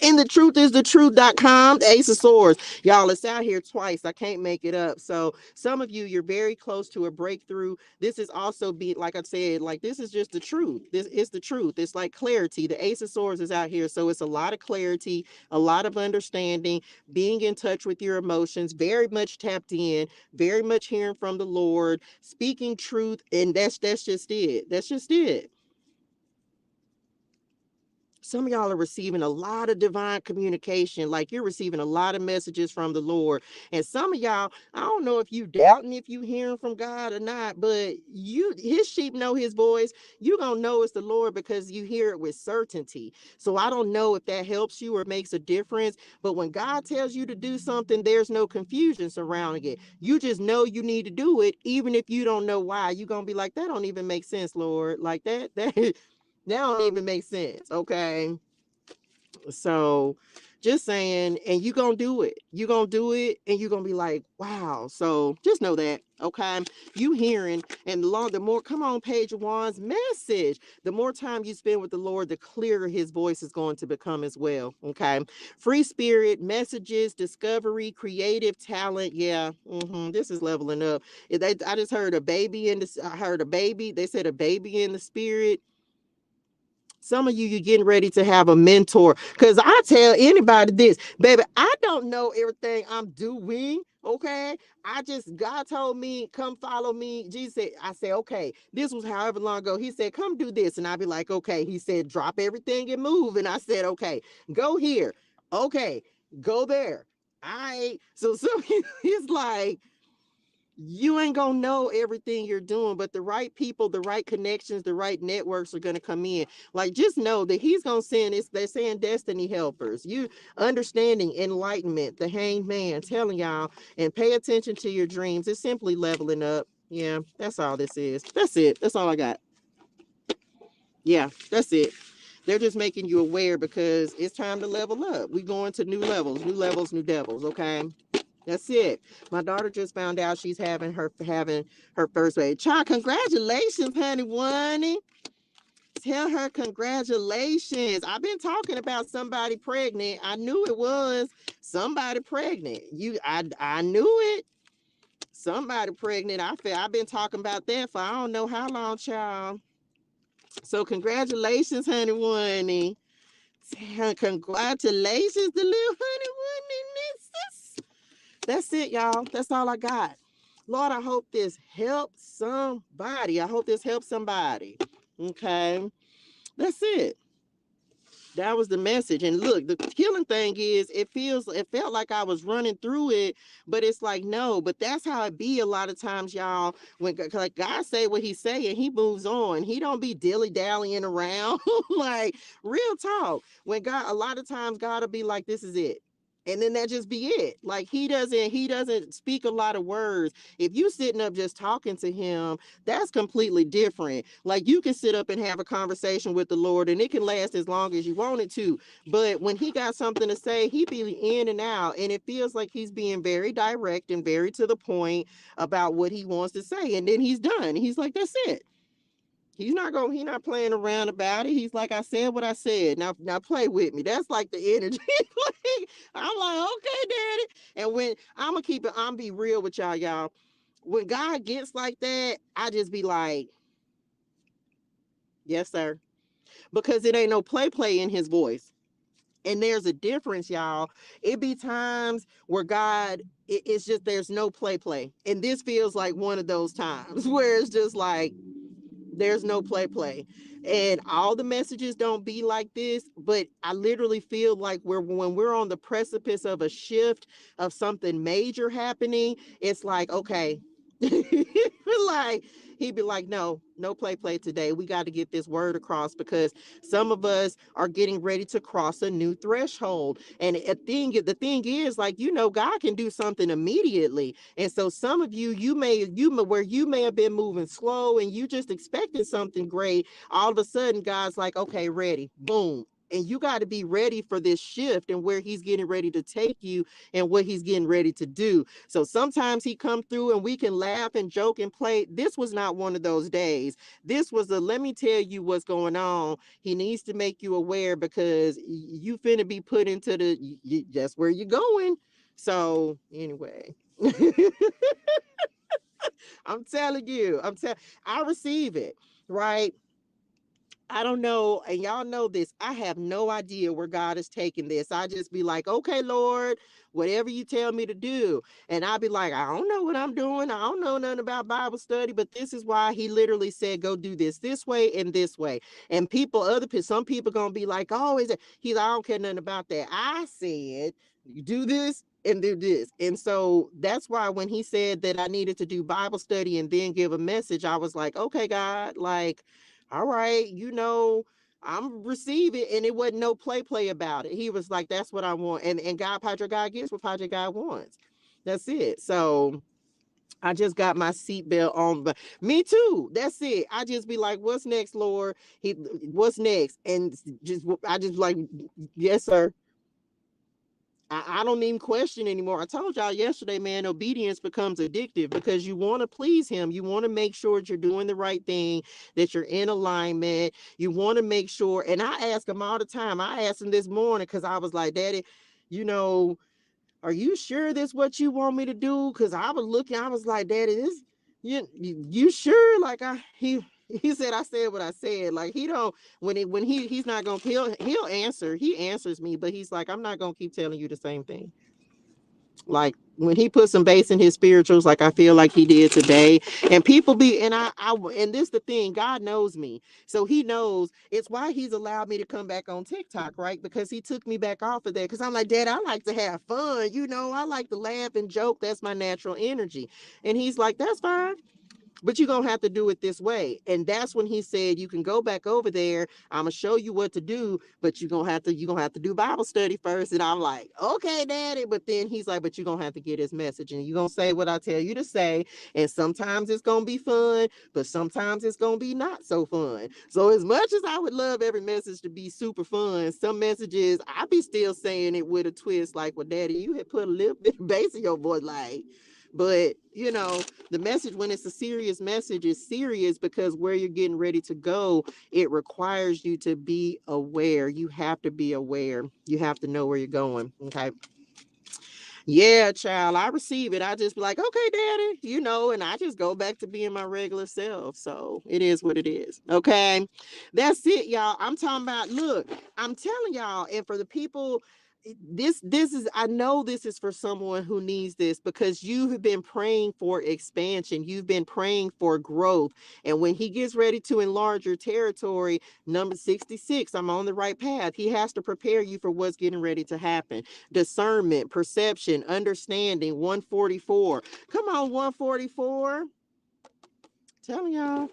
And the truth is the truth.com, the Ace of Swords. Y'all, it's out here twice. I can't make it up. So some of you, you're very close to a breakthrough. This is also like I said, like this is just the truth. This is the truth. It's like clarity. The Ace of Swords is out here. So it's a lot of clarity, a lot of understanding, being in touch with your emotions, very much tapped in, very much hearing from the Lord, speaking truth. And that's just it. That's just it. Some of y'all are receiving a lot of divine communication, like you're receiving a lot of messages from the Lord. And some of y'all, I don't know if you doubting if you hearing from God or not, but his sheep know his voice. You're gonna know it's the Lord because you hear it with certainty. So I don't know if that helps you or makes a difference, but when God tells you to do something, there's no confusion surrounding it. You just know you need to do it, even if you don't know why. You're gonna be like, that don't even make sense, Lord. Like that don't even make sense. Okay. So just saying, and you're gonna do it. You're gonna do it, and you're gonna be like, wow. So just know that. Okay. You hearing, and the more, come on, Page of Wands message. The more time you spend with the Lord, the clearer his voice is going to become as well. Okay. Free spirit, messages, discovery, creative talent. Yeah. This is leveling up. I just heard a baby in this. I heard a baby. They said a baby in the spirit. Some of you, you're getting ready to have a mentor. Because I tell anybody this, baby, I don't know everything I'm doing. Okay. God told me, come follow me. Jesus said, I said, okay, this was however long ago. He said, come do this. And I'd be like, okay. He said, drop everything and move. And I said, okay, go here. Okay, go there. So he's like, you ain't gonna know everything you're doing, but the right people, the right connections, the right networks are gonna come in. Like, just know that he's gonna send this. They're saying destiny helpers. You understanding, enlightenment, the hanged man, telling y'all, and pay attention to your dreams. It's simply leveling up. Yeah, that's all this is. That's it. That's all I got. Yeah, that's it. They're just making you aware because it's time to level up. We going to new levels, new devils. Okay. That's it. My daughter just found out she's having her first baby. Child, congratulations, honey, one. Tell her congratulations. I've been talking about somebody pregnant. I knew it was somebody pregnant. I knew it. Somebody pregnant. I've been talking about that for I don't know how long, child. So congratulations, honey, one. Congratulations, the little honey one. That's it, y'all. That's all I got. Lord, I hope this helps somebody. I hope this helps somebody. Okay. That's it. That was the message. And look, the killing thing is it felt like I was running through it, but it's like no, but that's how it be a lot of times, y'all. When like God say what he say and he moves on. He don't be dilly-dallying around. Like real talk. When God a lot of times God'll be like, this is it. And then that just be it. Like he doesn't speak a lot of words. If you sitting up just talking to him, that's completely different. Like you can sit up and have a conversation with the Lord and it can last as long as you want it to. But when he got something to say, he be in and out. And it feels like he's being very direct and very to the point about what he wants to say. And then he's done. He's like, that's it. He's not playing around about it. He's like, I said what I said. Now play with me. That's like the energy. Like, I'm like, okay, daddy. And when I'm be real with y'all. When God gets like that, I just be like, yes, sir. Because it ain't no play in his voice. And there's a difference, y'all. It be times where God, it's just there's no play. And this feels like one of those times where it's just like, there's no play. And all the messages don't be like this, but I literally feel like when we're on the precipice of a shift of something major happening, it's like, okay. Like he'd be like, no play today. We got to get this word across because some of us are getting ready to cross a new threshold. And the thing is, like, God can do something immediately. And so some of where you may have been moving slow and you just expected something great, all of a sudden God's like, okay, ready, boom. And you got to be ready for this shift and where he's getting ready to take you and what he's getting ready to do. So sometimes he come through and we can laugh and joke and play. This was not one of those days. This was let me tell you what's going on. He needs to make you aware because you finna be put into that's where you're going. So anyway, I'm telling you, I receive it, right? I don't know, and y'all know this. I have no idea where God is taking this. I just be like, okay, Lord, whatever you tell me to do. And I'll be like, I don't know what I'm doing. I don't know nothing about Bible study, but this is why he literally said, go do this way and this way. And some people gonna be like, oh, is it? I don't care nothing about that. I said, you do this and do this. And so that's why when he said that I needed to do Bible study and then give a message, I was like, okay, God, like, all right, I'm receiving, and it wasn't no play about it. He was like, that's what I want. And God gets what Padre God wants. That's it. So I just got my seatbelt on, but me too. That's it. I just be like, what's next, Lord? What's next? And I just like, yes, sir. I don't even question anymore. I told y'all yesterday, man, obedience becomes addictive because you want to please him. You want to make sure that you're doing the right thing, that you're in alignment. You want to make sure. And I ask him all the time. I asked him this morning because I was like, Daddy, you know, are you sure this what you want me to do? Because I was like, Daddy, this you sure? Like he said I said what I said. Like he don't he's not gonna he'll answer. He answers me, but he's like, I'm not gonna keep telling you the same thing. Like when he put some bass in his spirituals, like I feel like he did today, and people be and this the thing, God knows me, so he knows it's why he's allowed me to come back on TikTok, right? Because he took me back off of there. Because I'm like, Dad, I like to have fun, I like to laugh and joke. That's my natural energy, and he's like, that's fine. but you're gonna have to do it this way. And that's when he said, you can go back over there, I'm gonna show you what to do, but you're gonna have to do Bible study first. And I'm like, okay, daddy. But then he's like, but you're gonna have to get his message, and you're gonna say what I tell you to say. And sometimes it's gonna be fun, but sometimes it's gonna be not so fun. So as much as I would love every message to be super fun, some messages I be still saying it with a twist, like, well, daddy, you had put a little bit of bass in your voice, like, but the message, when it's a serious message, is serious, because where you're getting ready to go, it requires you to be aware. You have to be aware. You have to know where you're going. Okay. Yeah, child, I receive it. I just be like, okay, daddy, and I just go back to being my regular self. So it is what it is. Okay. That's it, y'all. I'm talking about, look, I'm telling y'all, and for the people, this is, I know this is for someone who needs this, because you have been praying for expansion. You've been praying for growth. And when he gets ready to enlarge your territory, number 66, I'm on the right path. He has to prepare you for what's getting ready to happen. Discernment, perception, understanding, 144. Come on, 144. Telling y'all.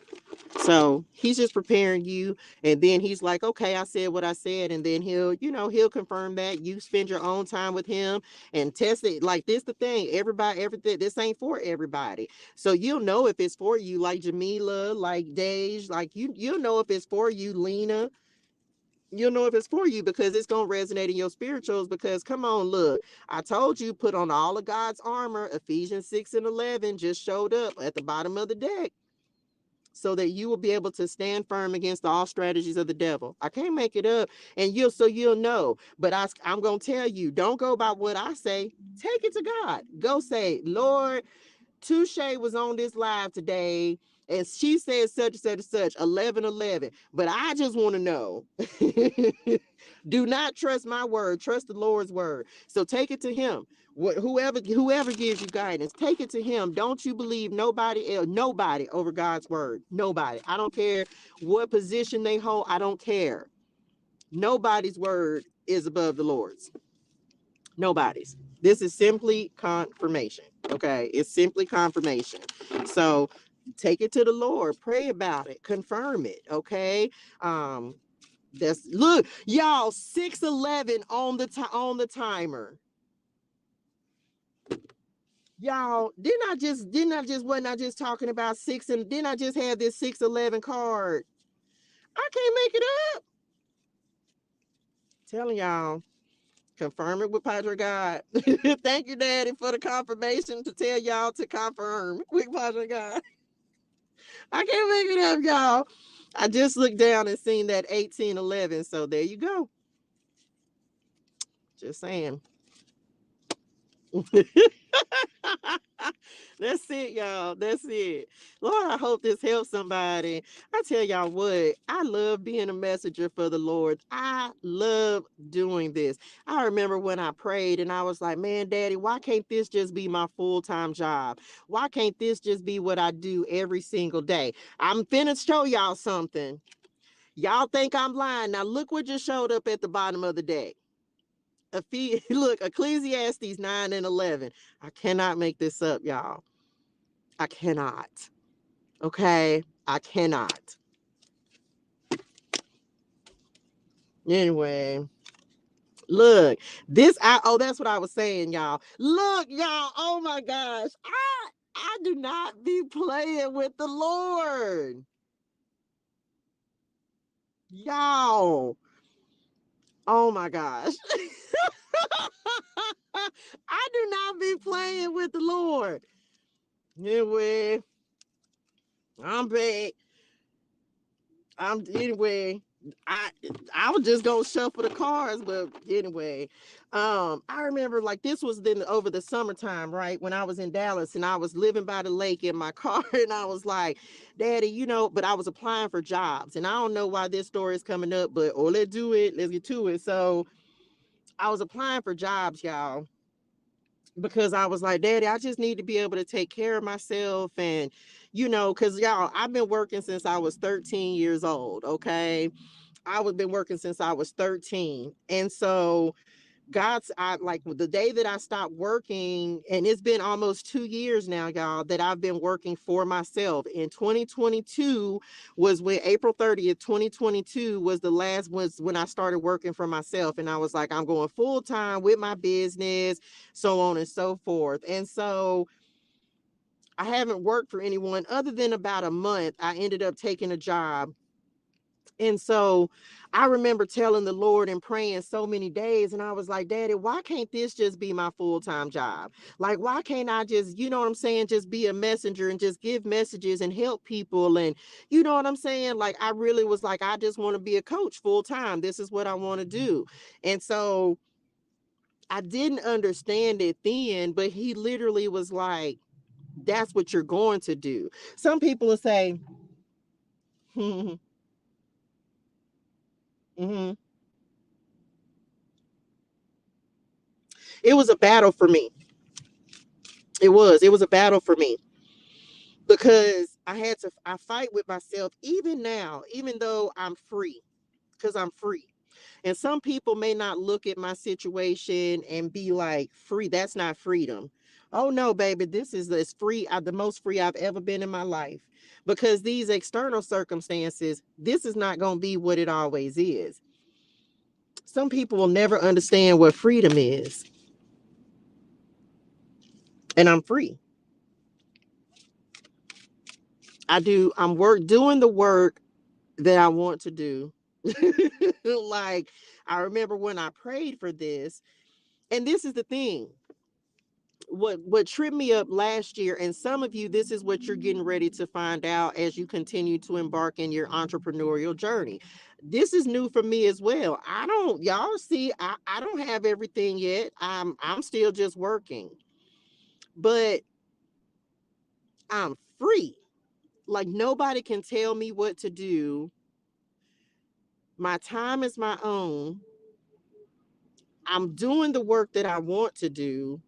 So he's just preparing you, and then he's like, okay, I said what I said, and then he'll confirm that. You spend your own time with him and test it. Like, this the thing, everything, this ain't for everybody. So you'll know if it's for you, like Jamila, like Dej, like you'll know if it's for you, Lena. You'll know if it's for you, because it's going to resonate in your spirituals. Because come on, look, I told you, put on all of God's armor. Ephesians 6:11 just showed up at the bottom of the deck, so that you will be able to stand firm against all strategies of the devil. I can't make it up. And you'll know. But I'm going to tell you, don't go by what I say. Take it to God. Go say, Lord, ToShae was on this live today, and she said such and such and such, 11:11. But I just want to know. Do not trust my word, trust the Lord's word. So take it to him. Whoever gives you guidance, take it to him. Don't you believe nobody else, nobody over God's word. Nobody. I don't care what position they hold. I don't care. Nobody's word is above the Lord's. Nobody's. This is simply confirmation. Okay. It's simply confirmation. So take it to the Lord, pray about it, confirm it. Okay. That's, look, y'all, 6:11 on the timer. Y'all, wasn't I just talking about six, and didn't I just have this 6:11 card? I can't make it up. Telling y'all. Confirm it with Padre God. Thank you, Daddy, for the confirmation to tell y'all to confirm with Padre God. I can't make it up, y'all. I just looked down and seen that 18:11. So there you go. Just saying. That's it, y'all. That's it. Lord, I hope this helps somebody. I tell y'all what, I love being a messenger for the Lord. I love doing this. I remember when I prayed and I was like, man, Daddy, why can't this just be my full-time job? Why can't this just be what I do every single day? I'm finna show y'all something. Y'all think I'm lying. Now look what just showed up at the bottom of the deck. Look, Ecclesiastes 9:11. I cannot make this up, y'all. I cannot. Okay? I cannot. Anyway, look, that's what I was saying, y'all. Look, y'all, oh my gosh. I do not be playing with the Lord. Y'all. Oh my gosh. I do not be playing with the Lord. Anyway, I'm back. Anyway, I I was just gonna shuffle the cards, but anyway, I remember, like, this was then over the summertime, right? When I was in Dallas and I was living by the lake in my car, and I was like, Daddy, but I was applying for jobs, and I don't know why this story is coming up, but let's do it, let's get to it. So I was applying for jobs, y'all, because I was like, Daddy, I just need to be able to take care of myself. And, because y'all, I've been working since I was 13 years old. Okay. Been working since I was 13. And so God's, I like the day that I stopped working, and it's been almost 2 years now, y'all, that I've been working for myself. In 2022 was when April 30th, 2022 was the last was when I started working for myself. And I was like, I'm going full time with my business, so on and so forth. And so I haven't worked for anyone other than about a month. I ended up taking a job. And so I remember telling the Lord and praying so many days, and I was like, Daddy, why can't this just be my full-time job? Like, why can't I just, you know what I'm saying, just be a messenger and just give messages and help people? And you know what I'm saying? Like, I really was like, I just want to be a coach full-time. This is what I want to do. And so I didn't understand it then, but he literally was like, that's what you're going to do. Some people will say, hmm, hmm. It was a battle for me. It was a battle for me because I fight with myself even now, even though I'm free, because I'm free. And some people may not look at my situation and be like, free, that's not freedom. Oh no, baby, this is as free, the most free I've ever been in my life. Because these external circumstances, this is not going to be what it always is. Some people will never understand what freedom is. And I'm free. Doing the work that I want to do. Like, I remember when I prayed for this, and this is the thing. What tripped me up last year, and some of you, this is what you're getting ready to find out as you continue to embark in your entrepreneurial journey. This is new for me as well. Y'all see, I don't have everything yet. I'm still just working, but I'm free. Like, nobody can tell me what to do. My time is my own. I'm doing the work that I want to do.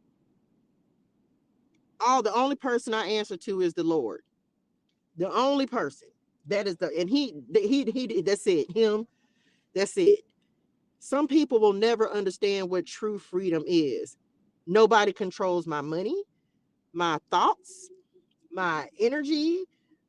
The only person I answer to is the Lord. The only person. That is and that's it. Him, that's it. Some people will never understand what true freedom is. Nobody controls my money, my thoughts, my energy,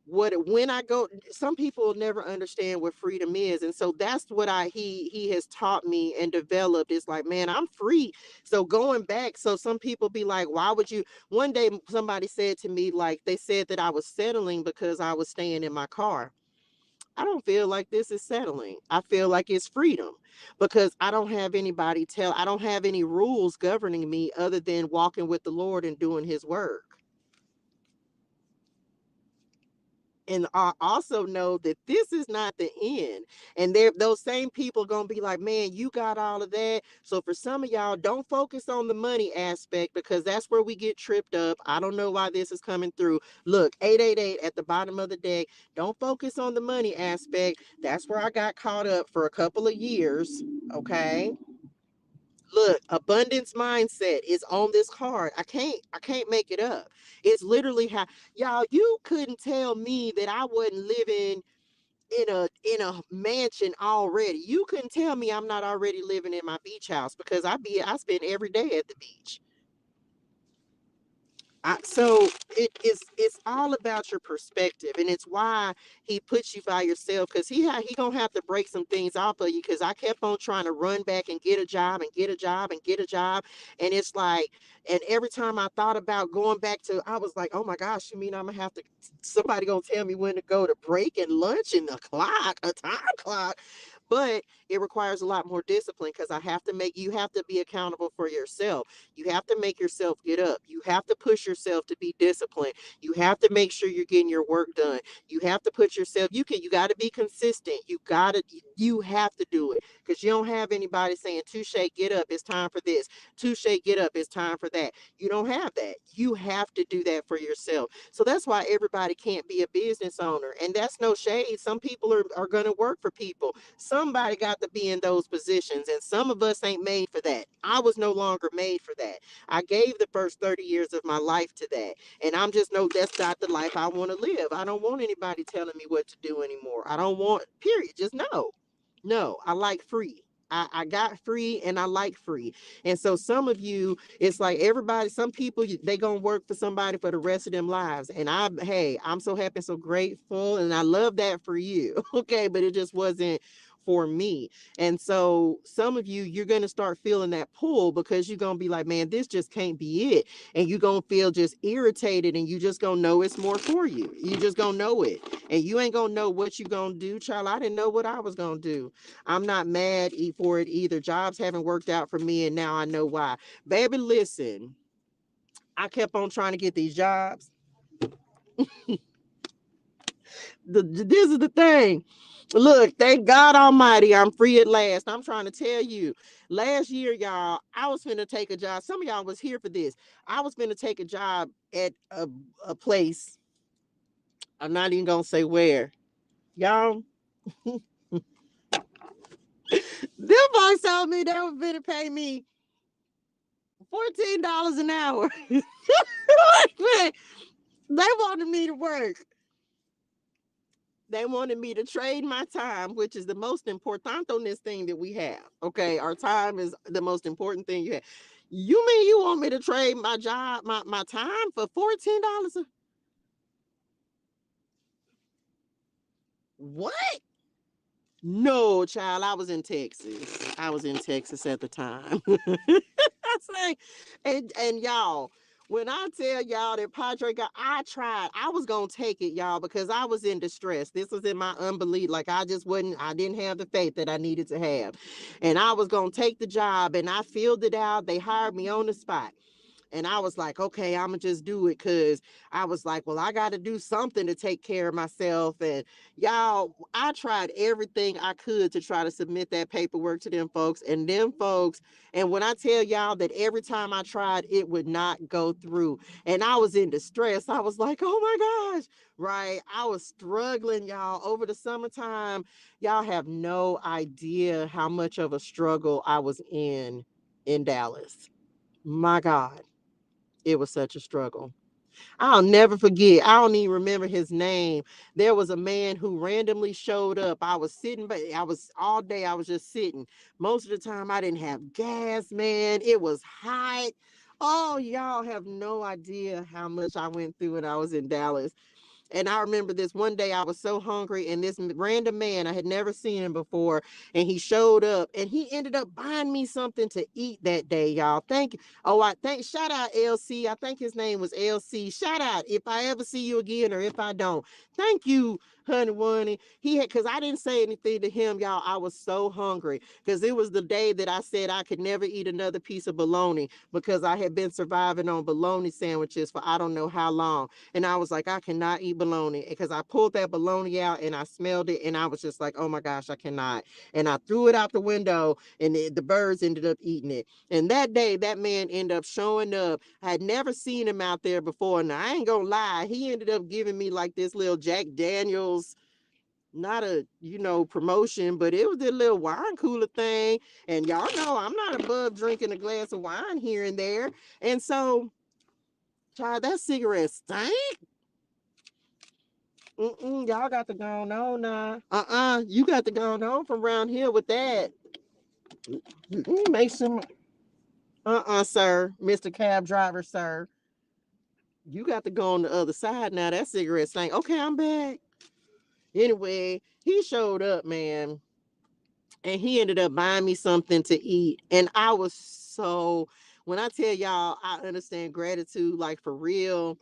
when I go. Some people will never understand what freedom is. And so that's what he has taught me and developed. It's like, man, I'm free. So going back, so some people be like, why would you? One day somebody said to me, like, they said that I was settling because I was staying in my car. I don't feel like this is settling. I feel like it's freedom because I don't have any rules governing me other than walking with the Lord and doing his work. And I also know that this is not the end. And those same people gonna be like, man, you got all of that. So for some of y'all, don't focus on the money aspect because that's where we get tripped up. I don't know why this is coming through. Look, 888 at the bottom of the deck. Don't focus on the money aspect. That's where I got caught up for a couple of years. Okay. Look, abundance mindset is on this card. I can't make it up. It's literally how, y'all, you couldn't tell me that I wasn't living in a mansion already. You couldn't tell me I'm not already living in my beach house because I spend every day at the beach. So it's all about your perspective, and it's why he puts you by yourself because he gonna have to break some things off of you. Because I kept on trying to run back and get a job and get a job and get a job, and it's like, and every time I thought about going back to, I was like, oh my gosh, you mean I'm gonna have to? Somebody gonna tell me when to go to break and lunch and a time clock. But it requires a lot more discipline because you have to be accountable for yourself. You have to make yourself get up. You have to push yourself to be disciplined. You have to make sure you're getting your work done. You have to put yourself, you got to be consistent. You have to do it because you don't have anybody saying, ToShae, get up. It's time for this. ToShae, get up. It's time for that. You don't have that. You have to do that for yourself. So that's why everybody can't be a business owner. And that's no shade. Some people are going to work for people. Somebody got to be in those positions. And some of us ain't made for that. I was no longer made for that. I gave the first 30 years of my life to that. And I'm just no, that's not the life I want to live. I don't want anybody telling me what to do anymore. I don't want, period. Just no. No, I like free. I got free and I like free. And so some of you, it's like everybody, some people, they gonna work for somebody for the rest of them lives. And hey, I'm so happy and so grateful. And I love that for you. Okay. But it just wasn't for me. And so some of you, you're going to start feeling that pull because you're going to be like, man, this just can't be it. And you're going to feel just irritated and you just going to know it's more for you. You just going to know it. And you ain't going to know what you going to do, child. I didn't know what I was going to do. I'm not mad for it either. Jobs haven't worked out for me, and now I know why. Baby, listen, I kept on trying to get these jobs. This is the thing. Look, thank God Almighty, I'm free at last. I'm trying to tell you, last year, y'all, I was finna take a job. Some of y'all was here for this. I was finna take a job at a place. I'm not even gonna say where. Y'all, them folks told me they were finna pay me $14 an hour. They wanted me to work. They wanted me to trade my time, which is the most important on this thing that we have. Okay, our time is the most important thing you have. You mean you want me to trade my job, my time for $14? What? No, child, I was in Texas. I was in Texas at the time. That's like, and y'all, when I tell y'all that Padre got, I tried. I was gonna take it, y'all, because I was in distress. This was in my unbelief. Like I just wasn't, I didn't have the faith that I needed to have. And I was gonna take the job and I filled it out. They hired me on the spot. And I was like, okay, I'm gonna just do it because I was like, well, I got to do something to take care of myself. And y'all, I tried everything I could to try to submit that paperwork to them folks. And them folks, and when I tell y'all that every time I tried, it would not go through. And I was in distress. I was like, oh my gosh, right? I was struggling, y'all, over the summertime. Y'all have no idea how much of a struggle I was in Dallas. My God, it was such a struggle. I'll never forget. I don't even remember his name. There was a man who randomly showed up. I was sitting, but I was all day, I was just sitting. Most of the time, I didn't have gas, man. It was hot. Oh, y'all have no idea how much I went through when I was in Dallas. And I remember this one day I was so hungry, and this random man, I had never seen him before, and he showed up and he ended up buying me something to eat that day, y'all. Thank you. Oh, I thank, shout out LC. I think his name was LC. Shout out if I ever see you again or if I don't. Thank you, honey one. He had, because I didn't say anything to him, y'all. I was so hungry because it was the day that I said I could never eat another piece of bologna because I had been surviving on bologna sandwiches for I don't know how long. And I was like, I cannot eat bologna because I pulled that bologna out and I smelled it and I was just like, oh my gosh, I cannot. And I threw it out the window and the birds ended up eating it. And that day, that man ended up showing up. I had never seen him out there before. And I ain't gonna lie, he ended up giving me like this little Jack Daniels, not a, promotion, but it was a little wine cooler thing. And y'all know I'm not above drinking a glass of wine here and there. And so, child, that cigarette stank. Y'all got to go on now. You got to go on from around here with that. Make some. Sir, Mr. Cab Driver, sir. You got to go on the other side now. That cigarette stank. Okay, I'm back. Anyway, he showed up, man, and he ended up buying me something to eat. And I was so, when I tell y'all, I understand gratitude, like for real.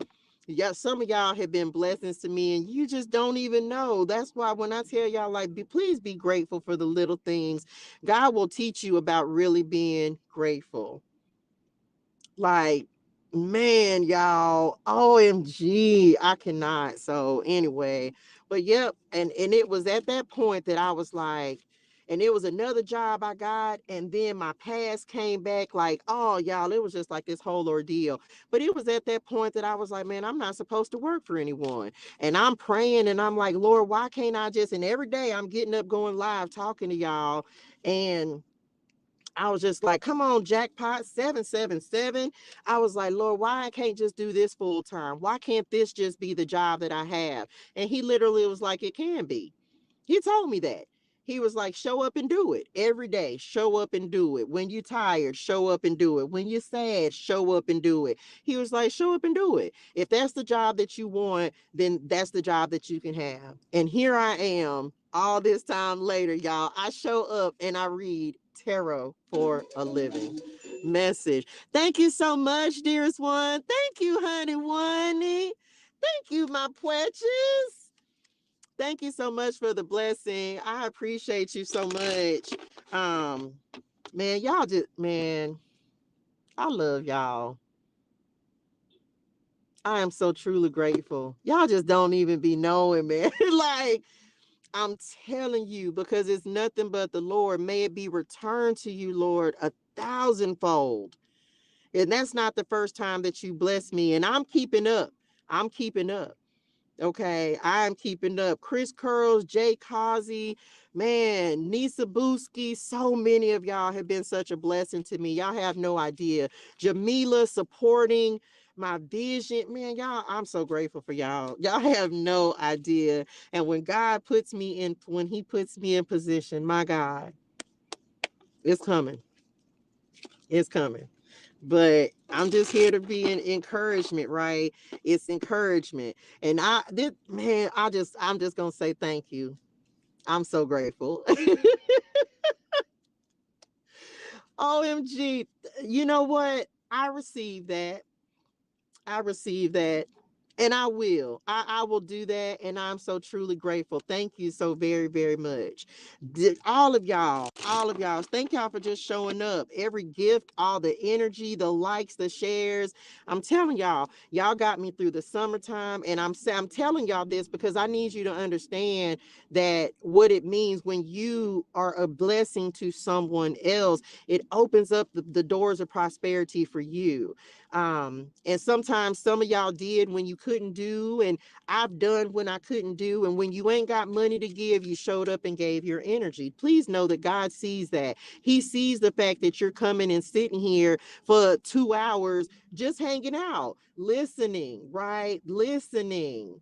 Yeah, some of y'all have been blessings to me, and you just don't even know. That's why when I tell y'all, like, please be grateful for the little things. God will teach you about really being grateful. Like, man, y'all, OMG, I cannot. So anyway, but yep, and it was at that point that I was like, and it was another job I got, and then my past came back like, oh y'all, it was just like this whole ordeal. But it was at that point that I was like, man, I'm not supposed to work for anyone. And I'm praying and I'm like, Lord, why can't I just, and every day I'm getting up going live talking to y'all, and I was just like, come on, jackpot 777. I was like, Lord, why I can't just do this full time? Why can't this just be the job that I have? And he literally was like, it can be. He told me that. He was like, show up and do it every day. Show up and do it. When you're tired, show up and do it. When you're sad, show up and do it. He was like, show up and do it. If that's the job that you want, then that's the job that you can have. And here I am all this time later, y'all. I show up and I read tarot for a living. Message. Thank you so much, dearest one. Thank you, honey one. Thank you, my precious. Thank you so much for the blessing. I appreciate you so much. Um, man, y'all just, man, I love y'all. I am so truly grateful. Y'all just don't even be knowing, man. Like, I'm telling you, because it's nothing but the Lord. May it be returned to you, Lord, 1,000-fold. And that's not the first time that you blessed me. And I'm keeping up. I'm keeping up. Okay, I'm keeping up. Chris Curls, Jay Causey, man, Nisa Booski, so many of y'all have been such a blessing to me. Y'all have no idea. Jamila supporting my vision. Man, y'all, I'm so grateful for y'all. Y'all have no idea. And when when he puts me in position, my God, it's coming. It's coming. But I'm just here to be an encouragement, right? It's encouragement. And I'm just gonna say thank you. I'm so grateful. OMG. You know what? I received that. I received that. And I will. I will do that. And I'm so truly grateful. Thank you so very, very much. All of y'all. Thank y'all for just showing up. Every gift, all the energy, the likes, the shares. I'm telling y'all got me through the summertime. And I'm telling y'all this because I need you to understand that what it means when you are a blessing to someone else, it opens up the doors of prosperity for you. And sometimes some of y'all did when you couldn't do, and I've done when I couldn't do. And when you ain't got money to give, you showed up and gave your energy. Please know that God sees that. He sees the fact that you're coming and sitting here for 2 hours just hanging out, listening, right? Listening.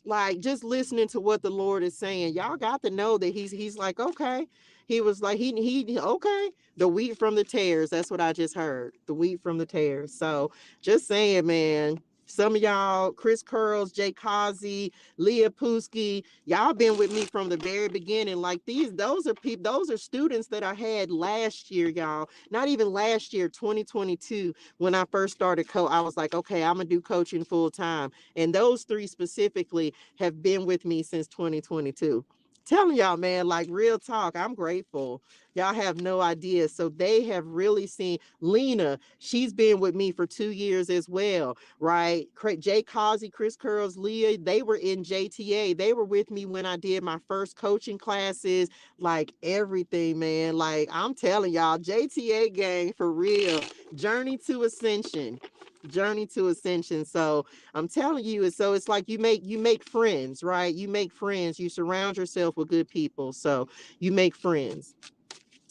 Like just listening to what the Lord is saying. Y'all got to know that he's like, okay. He was like, he okay. The wheat from the tares. That's what I just heard. The wheat from the tares. So just saying, man. Some of y'all, Chris Curls, Jay Causey, Leah Pusky, y'all been with me from the very beginning. Like those are students that I had last year, y'all. Not even last year, 2022, when I first started I was like, okay, I'm gonna do coaching full time. And those three specifically have been with me since 2022. Telling y'all, man, like real talk, I'm grateful. Y'all have no idea. So they have really seen Lena. She's been with me for 2 years as well, right? Jay Causey, Chris Curls, Leah, they were in JTA. They were with me when I did my first coaching classes, like everything, man. Like I'm telling y'all, JTA gang for real. Journey to Ascension. Journey to Ascension. So I'm telling you, so it's like you make friends, right? You make friends. You surround yourself with good people. So you make friends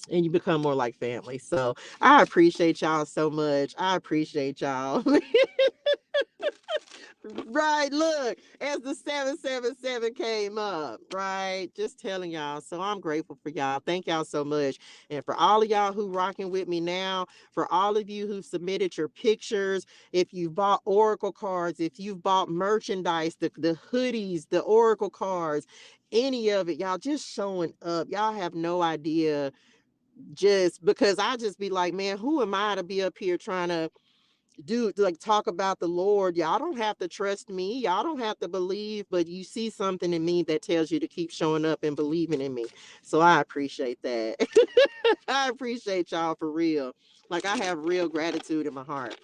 and you become more like family. So I appreciate y'all so much. I appreciate y'all. Right, look, as the 777 came up, right? Just telling y'all. So I'm grateful for y'all. Thank y'all so much. And for all of y'all who rocking with me now, for all of you who submitted your pictures, if you bought Oracle cards, if you've bought merchandise, the hoodies, the Oracle cards, any of it, y'all just showing up. Y'all have no idea. Just because I just be like, man, who am I to be up here trying to like talk about the Lord? Y'all don't have to trust me. Y'all don't have to believe, but you see something in me that tells you to keep showing up and believing in me. So I appreciate that. I appreciate y'all for real. Like I have real gratitude in my heart.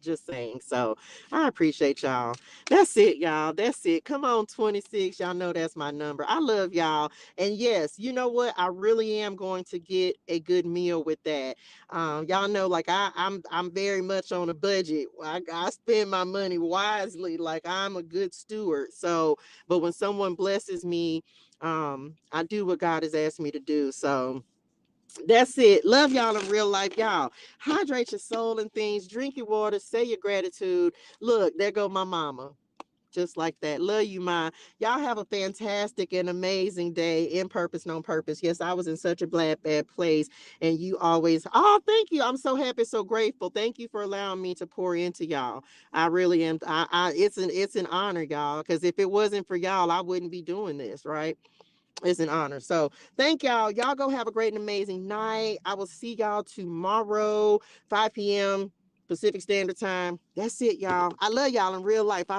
Just saying. So I appreciate y'all. That's it, y'all. That's it. Come on, 26. Y'all know that's my number. I love y'all. And yes, you know what? I really am going to get a good meal with that. Y'all know, like I'm very much on a budget. I spend my money wisely. Like I'm a good steward. So, but when someone blesses me, I do what God has asked me to do. So that's it. Love y'all in real life. Y'all hydrate your soul and things. Drink your water. Say your gratitude. Look, there go my mama. just like that. Love you, Ma. Y'all have a fantastic and amazing day in purpose, no purpose. Yes, I was in such a bad place. And you always, oh, thank you. I'm so happy, so grateful. Thank you for allowing me to pour into y'all. I really am. It's an honor, y'all. Because if it wasn't for y'all, I wouldn't be doing this, right? It's an honor. So thank y'all. Y'all go have a great and amazing night. I will see y'all tomorrow, 5 p.m. Pacific Standard Time. That's it, y'all. I love y'all in real life.